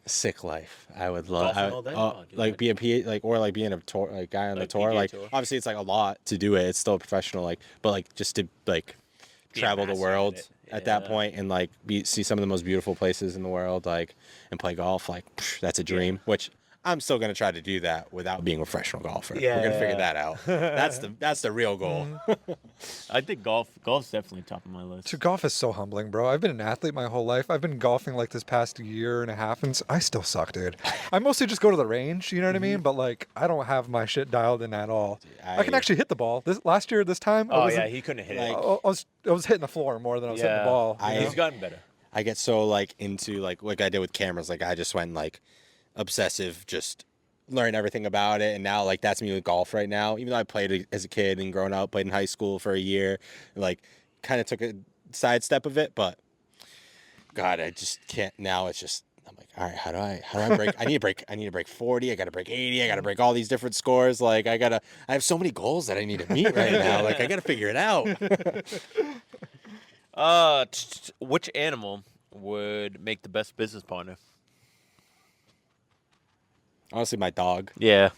[SPEAKER 2] sick life. I would love.
[SPEAKER 1] Golfing all day? Oh, dude,
[SPEAKER 2] like being or being a tour, like guy on the
[SPEAKER 1] Like
[SPEAKER 2] tour.
[SPEAKER 1] PGA
[SPEAKER 2] Like
[SPEAKER 1] Tour?
[SPEAKER 2] obviously, it's like a lot to do it. It's still professional. Like, but like just to like
[SPEAKER 1] Be a
[SPEAKER 2] travel the
[SPEAKER 1] master at
[SPEAKER 2] world
[SPEAKER 1] it.
[SPEAKER 2] at that
[SPEAKER 1] Yeah.
[SPEAKER 2] point and like see some of the most beautiful places in the world. Like and play golf. Like that's a dream. Which I'm still gonna try to do that without being a professional golfer. We're gonna
[SPEAKER 1] Yeah.
[SPEAKER 2] figure that out. That's the real goal.
[SPEAKER 1] I think golf's definitely top of my list.
[SPEAKER 3] Dude, golf is so humbling, bro. I've been an athlete my whole life. I've been golfing like this past year and a half, and I still suck, dude. I mostly just go to the range, you know what I mean? But like, I don't have my shit dialed in at all. I can actually hit the ball. This last year, this time, I
[SPEAKER 1] Oh
[SPEAKER 3] wasn't-
[SPEAKER 1] yeah, he couldn't hit
[SPEAKER 2] like-
[SPEAKER 1] it.
[SPEAKER 3] I was hitting the floor more than I was hitting the ball. you know?
[SPEAKER 1] He's gotten better.
[SPEAKER 2] I get so like into like I did with cameras. Like I just went like obsessive, just learn everything about it. And now like that's me with golf right now. Even though I played it as a kid and grown up, played in high school for a year, like kind of took a sidestep of it. But God, I just can't. Now it's just I'm like, all right, how do I break? I need to break 40. I got to break 80. I got to break all these different scores. Like I have so many goals that I need to meet right now. Like I got to figure it out.
[SPEAKER 1] Which animal would make the best business partner?
[SPEAKER 2] Honestly, my dog.
[SPEAKER 1] Yeah.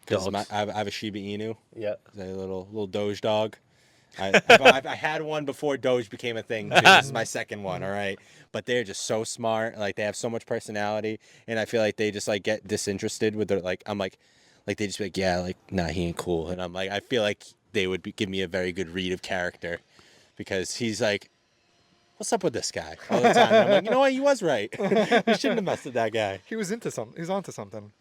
[SPEAKER 2] Because
[SPEAKER 1] Dogs.
[SPEAKER 2] I have a Shiba Inu.
[SPEAKER 1] Yeah.
[SPEAKER 2] It's a little Doge dog. I had one before Doge became a thing. Too. This is my second one. All right, but they're just so smart. Like they have so much personality, and I feel like they just like get disinterested with their like. I'm like they just be like, yeah, like nah, he ain't cool, and I'm like, I feel like they would give me a very good read of character, because he's like, what's up with this guy all the time? And I'm like, you know what, he was right. You shouldn't have messed with that guy.
[SPEAKER 3] He was into something. He's onto something.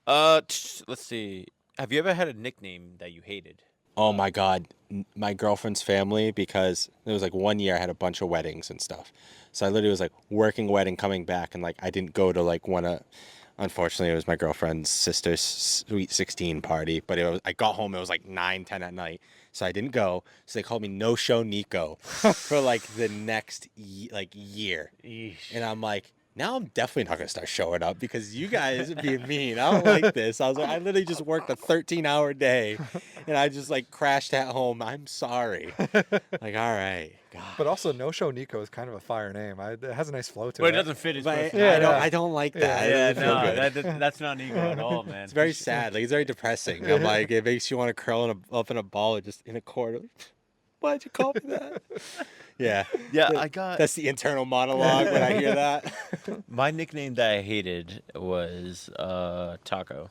[SPEAKER 1] Let's see. Have you ever had a nickname that you hated?
[SPEAKER 2] Oh my God, my girlfriend's family, because it was like 1 year I had a bunch of weddings and stuff. So I literally was like working a wedding, coming back, and like I didn't go to like unfortunately it was my girlfriend's sister's sweet 16 party, but I got home, it was like 9, 10 at night. So I didn't go. So they called me No Show Niko for like the next year. And I'm like, now I'm definitely not gonna start showing up because you guys are being mean. I don't like this. I was like, I literally just worked a 13-hour day, and I just like crashed at home. I'm sorry. Like, all right, God.
[SPEAKER 3] But also, No Show Nico is kind of a fire name. It has a nice flow to
[SPEAKER 1] But
[SPEAKER 3] it.
[SPEAKER 1] it doesn't fit his
[SPEAKER 2] But
[SPEAKER 1] personality.
[SPEAKER 2] I don't like that.
[SPEAKER 1] Yeah,
[SPEAKER 2] It doesn't feel good.
[SPEAKER 1] that's not Niko at all, man.
[SPEAKER 2] It's very sad. Like it's very depressing. I'm like, it makes you want to curl up in a ball or just in a corner. Why'd you call me that? Yeah.
[SPEAKER 1] Yeah, I got
[SPEAKER 2] That's the internal monologue when I hear that.
[SPEAKER 1] my nickname that I hated was Taco.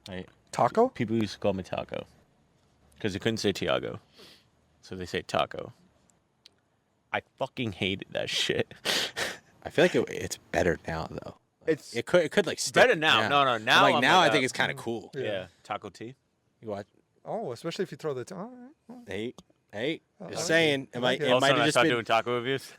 [SPEAKER 1] Right?
[SPEAKER 3] Taco?
[SPEAKER 1] People used to call me Taco because they couldn't say Tiago, so they say Taco. I fucking hated that shit.
[SPEAKER 2] I feel like it's better now though.
[SPEAKER 1] It's
[SPEAKER 2] It could like stick.
[SPEAKER 1] better now.
[SPEAKER 2] Yeah.
[SPEAKER 1] No,
[SPEAKER 2] But,
[SPEAKER 1] now
[SPEAKER 2] like
[SPEAKER 1] I'm
[SPEAKER 2] now
[SPEAKER 1] like,
[SPEAKER 2] I think it's kind of cool.
[SPEAKER 1] yeah. Taco T.
[SPEAKER 2] You watch?
[SPEAKER 3] Oh, especially if you throw the. All right.
[SPEAKER 2] Hey,
[SPEAKER 3] like
[SPEAKER 2] just
[SPEAKER 3] it.
[SPEAKER 2] saying.
[SPEAKER 3] I like it.
[SPEAKER 2] It
[SPEAKER 1] Also,
[SPEAKER 2] might
[SPEAKER 1] I
[SPEAKER 2] have just
[SPEAKER 1] started
[SPEAKER 2] been.
[SPEAKER 1] doing taco reviews.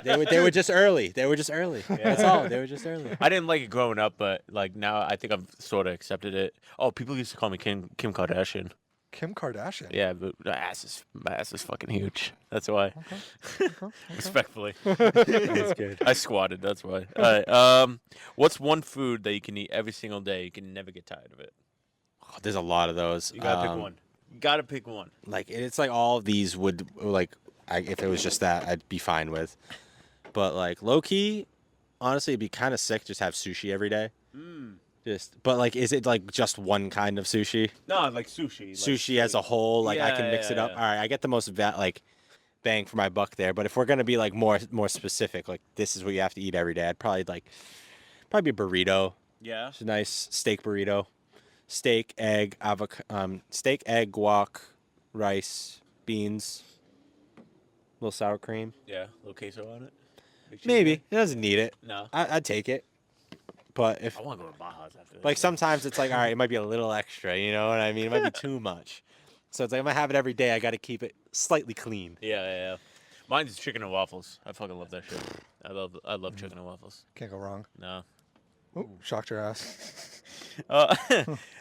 [SPEAKER 2] They were just early. That's all. They were just early.
[SPEAKER 1] I didn't like it growing up, but like now I think I've sort of accepted it. Oh, people used to call me Kim Kardashian.
[SPEAKER 3] Kim Kardashian.
[SPEAKER 1] Yeah, but my ass is fucking huge. That's why.
[SPEAKER 3] Okay.
[SPEAKER 1] Respectfully.
[SPEAKER 2] That's good.
[SPEAKER 1] I squatted, that's why. All right. What's one food that you can eat every single day? You can never get tired of it.
[SPEAKER 2] Oh, there's a lot of those.
[SPEAKER 1] You gotta pick one. You gotta pick one.
[SPEAKER 2] Like it's like all of these would like if it was just that I'd be fine with. But like low key, honestly, it'd be kind of sick just have sushi every day. But like, is it like just one kind of sushi?
[SPEAKER 1] No, like sushi.
[SPEAKER 2] Sushi as a whole, like I can mix it up.
[SPEAKER 1] yeah.
[SPEAKER 2] All right, I get the most bang for my buck there. But if we're gonna be like more specific, like this is what you have to eat every day, I'd probably be a burrito.
[SPEAKER 1] Yeah.
[SPEAKER 2] It's a nice steak burrito. Steak, egg, guac, rice, beans, little sour cream.
[SPEAKER 1] Yeah. Little queso on it. Big cheese
[SPEAKER 2] Maybe
[SPEAKER 1] on
[SPEAKER 2] it doesn't need it.
[SPEAKER 1] it? No.
[SPEAKER 2] I'd take it. But if
[SPEAKER 1] I want to go to Baja's after this.
[SPEAKER 2] like sometimes it's like, all right, it might be a little extra, you know what I mean? It might be too much. So it's like, I'm gonna have it every day. I got to keep it slightly clean.
[SPEAKER 1] Yeah. Mine's chicken and waffles. I fucking love that shit. I love chicken and waffles.
[SPEAKER 3] Can't go wrong.
[SPEAKER 1] No.
[SPEAKER 3] Ooh, shocked your ass.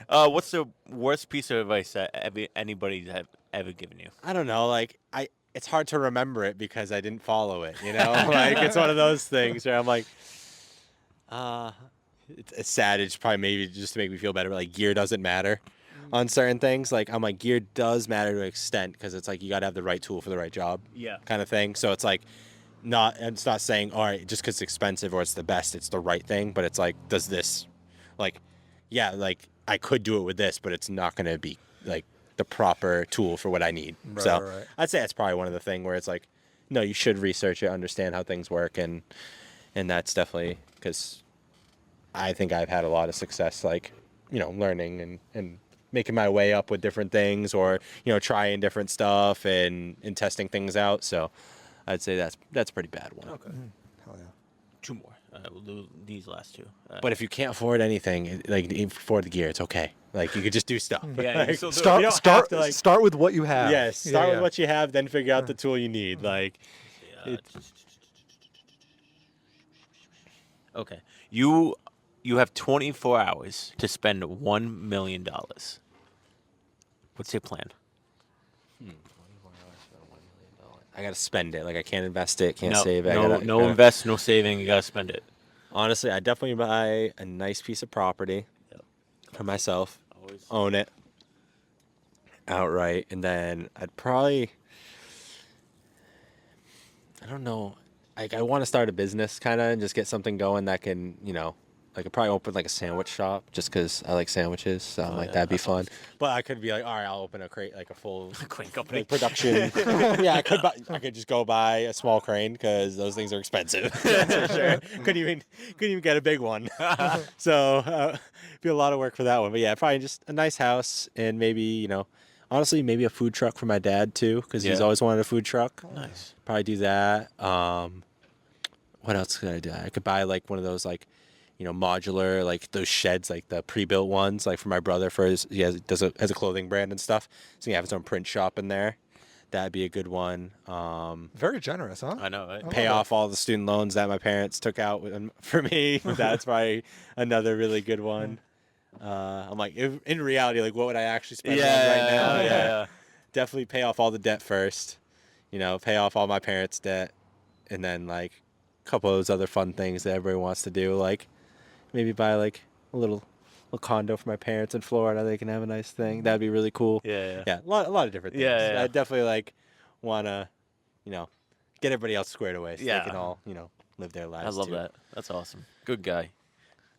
[SPEAKER 1] What's the worst piece of advice that anybody's have ever given you?
[SPEAKER 2] I don't know. Like it's hard to remember it because I didn't follow it. You know, like it's one of those things where I'm like, it's sad. It's probably maybe just to make me feel better. But like gear doesn't matter on certain things. Like I'm like gear does matter to an extent because it's like you got to have the right tool for the right job.
[SPEAKER 1] Yeah.
[SPEAKER 2] Kind of thing. So it's like it's not saying all right just because it's expensive or it's the best, it's the right thing. But it's like does this, like, yeah, like I could do it with this, but it's not gonna be like the proper tool for what I need.
[SPEAKER 3] Right,
[SPEAKER 2] So
[SPEAKER 3] right.
[SPEAKER 2] I'd say that's probably one of the things where it's like, no, you should research it, understand how things work, and that's definitely because I think I've had a lot of success, like, you know, learning and making my way up with different things or, you know, trying different stuff and testing things out. So I'd say that's a pretty bad one.
[SPEAKER 1] Okay.
[SPEAKER 3] Hell yeah.
[SPEAKER 1] 2 more. We'll do these last 2.
[SPEAKER 2] But if you can't afford anything, like you afford the gear, it's okay. Like you could just do stuff.
[SPEAKER 1] Yeah, you
[SPEAKER 2] Like,
[SPEAKER 1] still do it.
[SPEAKER 3] Start
[SPEAKER 2] You don't
[SPEAKER 3] start
[SPEAKER 2] have to, like-
[SPEAKER 3] start with what you have.
[SPEAKER 2] yes, start
[SPEAKER 3] Yeah,
[SPEAKER 2] with what you have, then figure out the tool you need. Like,
[SPEAKER 1] okay. You have 24 hours to spend $1 million. What's your plan?
[SPEAKER 2] I gotta spend it. Like I can't invest it, can't
[SPEAKER 1] no,
[SPEAKER 2] save it.
[SPEAKER 1] no, no invest, no saving. You gotta spend it.
[SPEAKER 2] Honestly, I definitely buy a nice piece of property for myself,
[SPEAKER 1] Always.
[SPEAKER 2] own it outright, and then I'd probably, I don't know, like I want to start a business kind of and just get something going that can, you know, like I'd probably open like a sandwich shop just because I like sandwiches, so I'm like
[SPEAKER 1] yeah,
[SPEAKER 2] that'd be
[SPEAKER 1] that's
[SPEAKER 2] fun. But I could be like, all right, I'll open a crate, like a full
[SPEAKER 1] Crane company.
[SPEAKER 2] like production. Yeah, I could just go buy a small crane because those things are expensive. That's for sure. Couldn't even get a big one. So be a lot of work for that one. But yeah, probably just a nice house and maybe, you know, honestly maybe a food truck for my dad too because he's
[SPEAKER 1] Yeah.
[SPEAKER 2] always wanted a food truck.
[SPEAKER 1] Nice.
[SPEAKER 2] Probably do that. What else could I do? I could buy like one of those like, you know, modular, like those sheds, like the pre-built ones, like for my brother for his, has a clothing brand and stuff. So he has his own print shop in there. That'd be a good one.
[SPEAKER 3] Very generous, huh?
[SPEAKER 1] I know, right?
[SPEAKER 2] Pay off all the student loans that my parents took out for me. That's probably another really good one. I'm like, in reality, like what would I actually spend on right now?
[SPEAKER 1] Yeah.
[SPEAKER 2] Definitely pay off all the debt first. You know, pay off all my parents' debt, and then like a couple of those other fun things that everybody wants to do, like maybe buy like a little condo for my parents in Florida. They can have a nice thing. That'd be really cool.
[SPEAKER 1] Yeah.
[SPEAKER 2] Yeah, a lot of different things.
[SPEAKER 1] Yeah.
[SPEAKER 2] I definitely like want to, you know, get everybody else squared away so
[SPEAKER 1] Yeah.
[SPEAKER 2] they can all, you know, live their lives.
[SPEAKER 1] I love
[SPEAKER 2] too.
[SPEAKER 1] that. That's awesome. Good guy.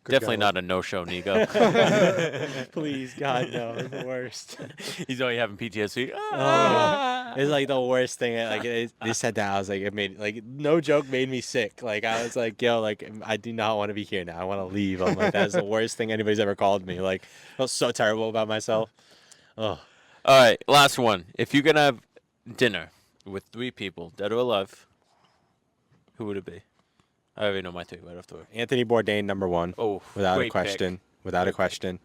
[SPEAKER 3] Good
[SPEAKER 1] Definitely
[SPEAKER 3] guy.
[SPEAKER 1] not a no-show, Niko.
[SPEAKER 2] Please, God, no, it's the worst.
[SPEAKER 1] He's already having PTSD.
[SPEAKER 2] It's like the worst thing. Like they said that, I was like, it made like no joke made me sick. Like I was like, yo, like I do not want to be here now. I want to leave. I'm like, that's the worst thing anybody's ever called me. Like I felt so terrible about myself. Oh,
[SPEAKER 1] All right, last one. If you're gonna have dinner with 3 people, dead or alive, who would it be? I already know my 3 right off the bat.
[SPEAKER 2] Anthony Bourdain, number 1.
[SPEAKER 1] Oh,
[SPEAKER 2] without a
[SPEAKER 1] great
[SPEAKER 2] question. Without a question.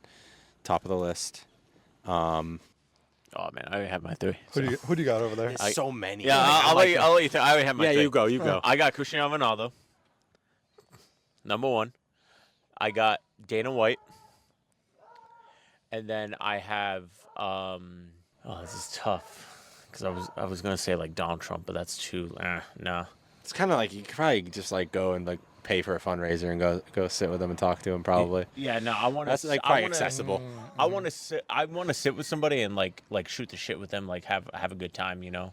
[SPEAKER 2] Top of the list.
[SPEAKER 1] Oh man, I already have my 3.
[SPEAKER 3] Who do you got over there?
[SPEAKER 2] There's so many.
[SPEAKER 1] Yeah,
[SPEAKER 2] Like,
[SPEAKER 1] I'll let you think. I already have my
[SPEAKER 2] Yeah,
[SPEAKER 1] 3.
[SPEAKER 2] you go. You go.
[SPEAKER 1] I got Cristiano Ronaldo. Number 1. I got Dana White. And then I have this is tough because I was gonna say like Donald Trump, but that's too no.
[SPEAKER 2] It's kind of like you could probably just like go and like pay for a fundraiser and go sit with them and talk to them probably.
[SPEAKER 1] Yeah, no, I want to.
[SPEAKER 2] That's like probably accessible.
[SPEAKER 1] I want to sit. I want to sit with somebody and like shoot the shit with them, like have a good time, you know.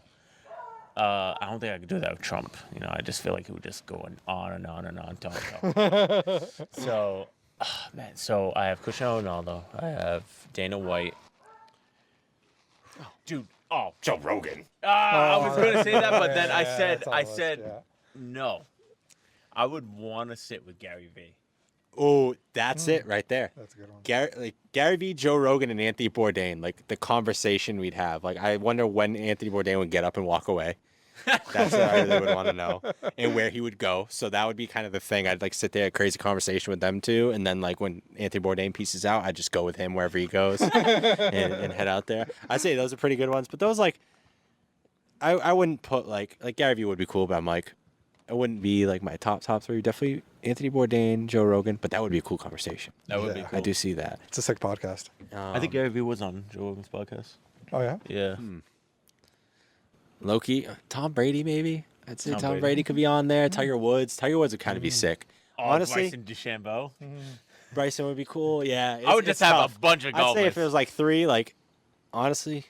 [SPEAKER 1] I don't think I could do that with Trump. You know, I just feel like he would just go on and on and on, talk. So, man. So I have Cristiano Ronaldo. I have Dana White. Oh, dude. Oh,
[SPEAKER 2] Joe Rogan.
[SPEAKER 1] I was gonna say that, but then
[SPEAKER 3] that's on
[SPEAKER 1] I
[SPEAKER 3] the list,
[SPEAKER 1] said
[SPEAKER 3] yeah.
[SPEAKER 1] no. I would want to sit with Gary Vee.
[SPEAKER 2] Oh, that's it right there.
[SPEAKER 3] That's a good one.
[SPEAKER 2] Gary Vee, Joe Rogan, and Anthony Bourdain, like the conversation we'd have. Like I wonder when Anthony Bourdain would get up and walk away. That's what I really would want to know, and where he would go. So that would be kind of the thing. I'd like sit there, a crazy conversation with them too, and then like when Anthony Bourdain pieces out, I'd just go with him wherever he goes and head out there. I'd say those are pretty good ones, but those like I wouldn't put like Gary Vee would be cool, but I'm like I wouldn't be like my top three. Definitely Anthony Bourdain, Joe Rogan, but that would be a cool conversation.
[SPEAKER 1] That would be
[SPEAKER 3] Yeah.
[SPEAKER 1] cool.
[SPEAKER 2] I do see that.
[SPEAKER 3] It's a sick podcast.
[SPEAKER 1] I think Gary Vee was on Joe Rogan's podcast.
[SPEAKER 3] Oh yeah.
[SPEAKER 1] Yeah.
[SPEAKER 2] Loki, Tom Brady maybe. I'd say
[SPEAKER 1] Tom
[SPEAKER 2] Tom
[SPEAKER 1] Brady.
[SPEAKER 2] Brady could be on there. Tiger Woods would kind of be sick. Honestly,
[SPEAKER 1] Bryson DeChambeau.
[SPEAKER 2] Bryson would be cool. Yeah,
[SPEAKER 1] I would just
[SPEAKER 2] it's
[SPEAKER 1] have
[SPEAKER 2] tough.
[SPEAKER 1] a bunch of
[SPEAKER 2] I'd say
[SPEAKER 1] golfers.
[SPEAKER 2] if it was like three, like honestly,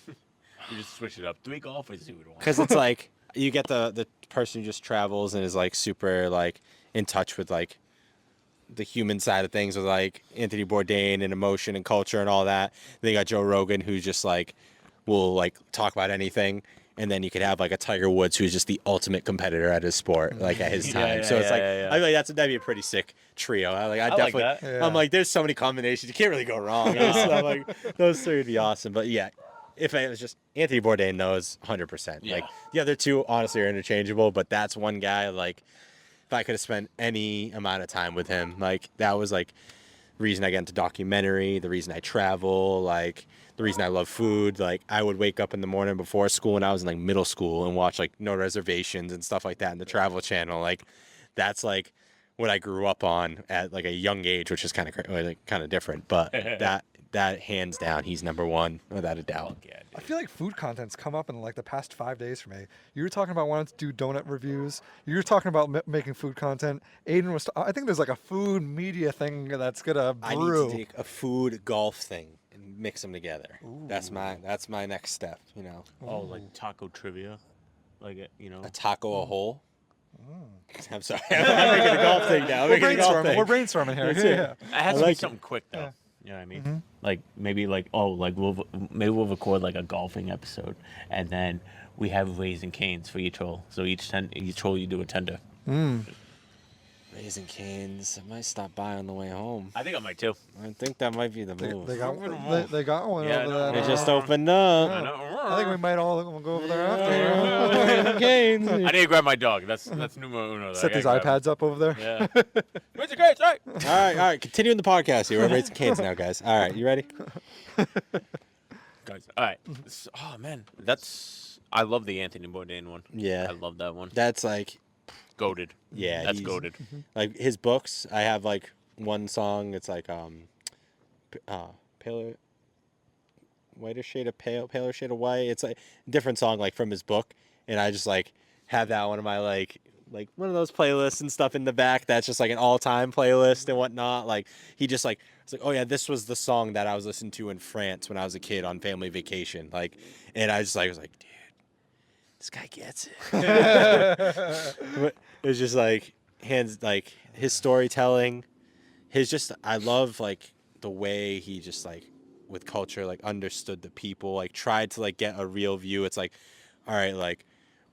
[SPEAKER 1] You just switch it up. 3 golfers you would want.
[SPEAKER 2] because it's like you get the person who just travels and is like super like in touch with like the human side of things with like Anthony Bourdain and emotion and culture and all that. Then you got Joe Rogan who's just like will like talk about anything. And then you could have like a Tiger Woods who's just the ultimate competitor at his sport, like at his time. So it's like I feel like that'd be a pretty sick trio. I
[SPEAKER 1] like
[SPEAKER 2] definitely.
[SPEAKER 1] that.
[SPEAKER 3] Yeah.
[SPEAKER 2] I'm like, there's so many combinations. You can't really go wrong. So I'm like, those three would be awesome. But yeah, if it was just Anthony Bourdain, knows 100%.
[SPEAKER 1] Yeah.
[SPEAKER 2] Like the other two, honestly, are interchangeable. But that's one guy. Like, if I could have spent any amount of time with him, like that was like the reason I get into documentary, the reason I travel, like the reason I love food. Like I would wake up in the morning before school when I was in like middle school and watch like No Reservations and stuff like that in the Travel Channel. Like that's like what I grew up on at like a young age, which is kind of like kind of different. But that hands down, he's number one without a doubt.
[SPEAKER 1] Yeah,
[SPEAKER 3] I feel like food content's come up in like the past 5 days for me. You were talking about wanting to do donut reviews. You were talking about making food content. Aiden was. I think there's like a food media thing that's gonna brew.
[SPEAKER 2] I need to take a food golf thing and mix them together. That's my next step. You know,
[SPEAKER 1] Oh, like taco trivia, like
[SPEAKER 2] a taco a hole. I'm sorry, I'm making a golf thing now. I'm
[SPEAKER 3] We're
[SPEAKER 2] making a golf
[SPEAKER 3] brainstorming.
[SPEAKER 2] thing.
[SPEAKER 3] We're brainstorming here.
[SPEAKER 2] That's
[SPEAKER 3] Yeah,
[SPEAKER 2] it.
[SPEAKER 3] yeah.
[SPEAKER 1] It has
[SPEAKER 2] I
[SPEAKER 1] to be
[SPEAKER 2] like it.
[SPEAKER 1] something quick though.
[SPEAKER 3] Yeah.
[SPEAKER 1] You know what I mean? Like maybe like we'll record like a golfing episode, and then we have Raising Canes for each hole. So each hole you do a tender.
[SPEAKER 2] Raising Canes. I might stop by on the way home.
[SPEAKER 1] I think I might too.
[SPEAKER 2] I think that might be the
[SPEAKER 3] They,
[SPEAKER 2] move.
[SPEAKER 3] they got they got one
[SPEAKER 1] Yeah, I
[SPEAKER 3] over
[SPEAKER 1] know.
[SPEAKER 3] there.
[SPEAKER 2] It just opened up.
[SPEAKER 3] I think we might all go over there after.
[SPEAKER 2] Raising Canes.
[SPEAKER 1] I need to grab my dog. That's numero uno.
[SPEAKER 3] Set these iPads up over there.
[SPEAKER 1] Yeah. Where's the Canes? Right.
[SPEAKER 2] All right. Continuing the podcast here. We're Raising Canes now, guys. All right, you ready?
[SPEAKER 1] Guys. All right. Oh man, I love the Anthony Bourdain one.
[SPEAKER 2] Yeah.
[SPEAKER 1] I love that one.
[SPEAKER 2] That's like,
[SPEAKER 1] Goated.
[SPEAKER 2] yeah.
[SPEAKER 1] That's
[SPEAKER 2] he's-
[SPEAKER 1] goated.
[SPEAKER 2] Like his books, I have like one song. It's like paler, whiter shade of pale, paler shade of white. It's like a different song like from his book, and I just like have that one of my like one of those playlists and stuff in the back. That's just like an all-time playlist and whatnot. Like he just like it's like, oh yeah, this was the song that I was listening to in France when I was a kid on family vacation. Like, and I just like was like, dude, this guy gets it. But it was just like his storytelling, I love like the way he just like with culture like understood the people, like tried to like get a real view. It's like, all right, like,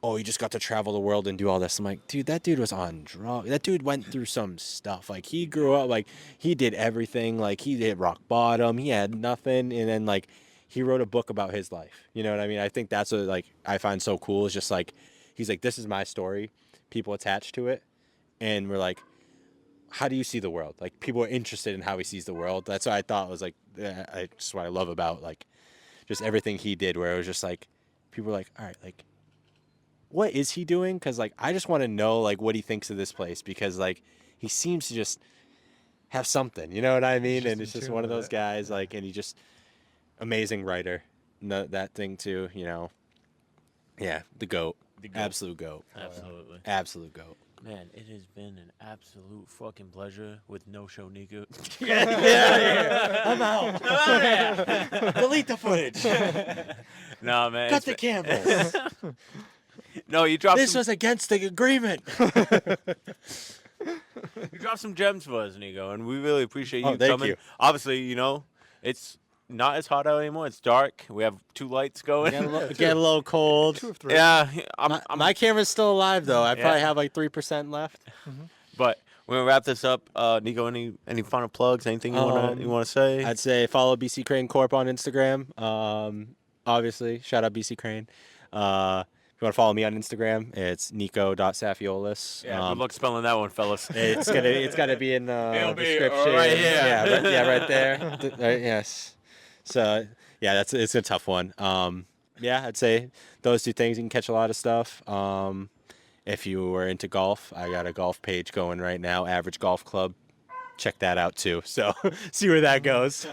[SPEAKER 2] oh, he just got to travel the world and do all this. I'm like, dude, that dude was on drugs. That dude went through some stuff. Like he grew up, like he did everything. Like he did rock bottom. He had nothing, and then like he wrote a book about his life. You know what I mean? I think that's what like I find so cool. Is just like he's like, this is my story. People attached to it, and we're like, how do you see the world? Like people are interested in how he sees the world. That's what I thought was like, just what I love about like just everything he did. Where it was just like people were like, all right, like, what is he doing? Because like I just want to know like what he thinks of this place, because like he seems to just have something. You know what I mean?
[SPEAKER 3] just
[SPEAKER 2] And it's
[SPEAKER 3] in
[SPEAKER 2] just
[SPEAKER 3] tune
[SPEAKER 2] one of
[SPEAKER 3] with
[SPEAKER 2] those
[SPEAKER 3] it.
[SPEAKER 2] guys. Like, and he just amazing writer. That thing too. You know. Yeah, the goat.
[SPEAKER 1] The goat.
[SPEAKER 2] Absolute goat.
[SPEAKER 1] Absolutely.
[SPEAKER 2] Absolute goat.
[SPEAKER 1] Man, it has been an absolute fucking pleasure with No Show Niko.
[SPEAKER 2] I'm out. Delete the footage.
[SPEAKER 1] No, man.
[SPEAKER 2] Cut the cameras.
[SPEAKER 1] No, you dropped
[SPEAKER 2] This was against the agreement.
[SPEAKER 1] you dropped some gems for us, Niko, and we really appreciate you
[SPEAKER 2] Oh, thank
[SPEAKER 1] coming.
[SPEAKER 2] you.
[SPEAKER 1] Obviously, you know, it's not as hot out anymore. It's dark. We have 2 lights going.
[SPEAKER 2] Get a little cold.
[SPEAKER 3] 2 of 3.
[SPEAKER 1] Yeah,
[SPEAKER 2] My camera's still alive though. I
[SPEAKER 1] Yeah.
[SPEAKER 2] probably have like 3% left.
[SPEAKER 1] but we're gonna wrap this up. Niko, any final plugs? Anything you wanna say?
[SPEAKER 2] I'd say follow BC Crane Corp on Instagram. Obviously, shout out BC Crane. If you want to follow me on Instagram, it's Niko.Safioleas.
[SPEAKER 1] Yeah, good luck spelling that one, fellas.
[SPEAKER 2] It's gotta be in the
[SPEAKER 1] It'll be
[SPEAKER 2] description.
[SPEAKER 1] right here.
[SPEAKER 2] Right there. Yes. So yeah, it's a tough one. Yeah, I'd say those two things. You can catch a lot of stuff. If you were into golf, I got a golf page going right now, Average Golf Club. Check that out too. So see where that goes.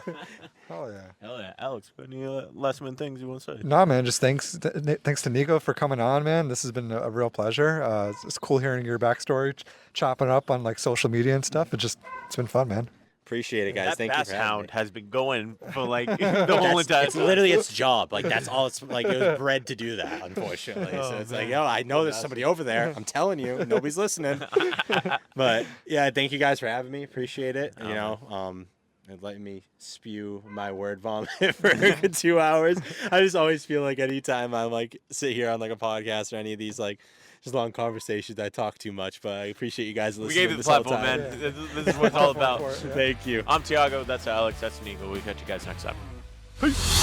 [SPEAKER 3] Oh yeah.
[SPEAKER 1] Hell yeah, Alex. Any last minute things you want to say?
[SPEAKER 3] Nah, man. Just thanks to Niko for coming on, man. This has been a real pleasure. It's cool hearing your backstory, chopping up on like social media and stuff. It's been fun, man.
[SPEAKER 2] Appreciate it, guys.
[SPEAKER 1] That
[SPEAKER 2] Thank you
[SPEAKER 1] bass
[SPEAKER 2] for having
[SPEAKER 1] hound
[SPEAKER 2] me.
[SPEAKER 1] has been going for like the whole entire
[SPEAKER 2] It's
[SPEAKER 1] time.
[SPEAKER 2] literally its job. Like that's all it's like. It was bred to do that, unfortunately. So it's like, yo, I know there's somebody over there. I'm telling you, nobody's listening. But yeah, thank you guys for having me. Appreciate it. You know, and letting me spew my word vomit for a good 2 hours. I just always feel like anytime I like sit here on like a podcast or any of these like just long conversations, I talk too much. But I appreciate you guys listening.
[SPEAKER 1] We gave you the
[SPEAKER 2] this whole
[SPEAKER 1] platform,
[SPEAKER 2] time.
[SPEAKER 1] man. This is what it's all about.
[SPEAKER 3] For it, yeah.
[SPEAKER 2] Thank you.
[SPEAKER 1] I'm Tiago. That's Alex. That's Niko. We'll catch you guys next time. Peace.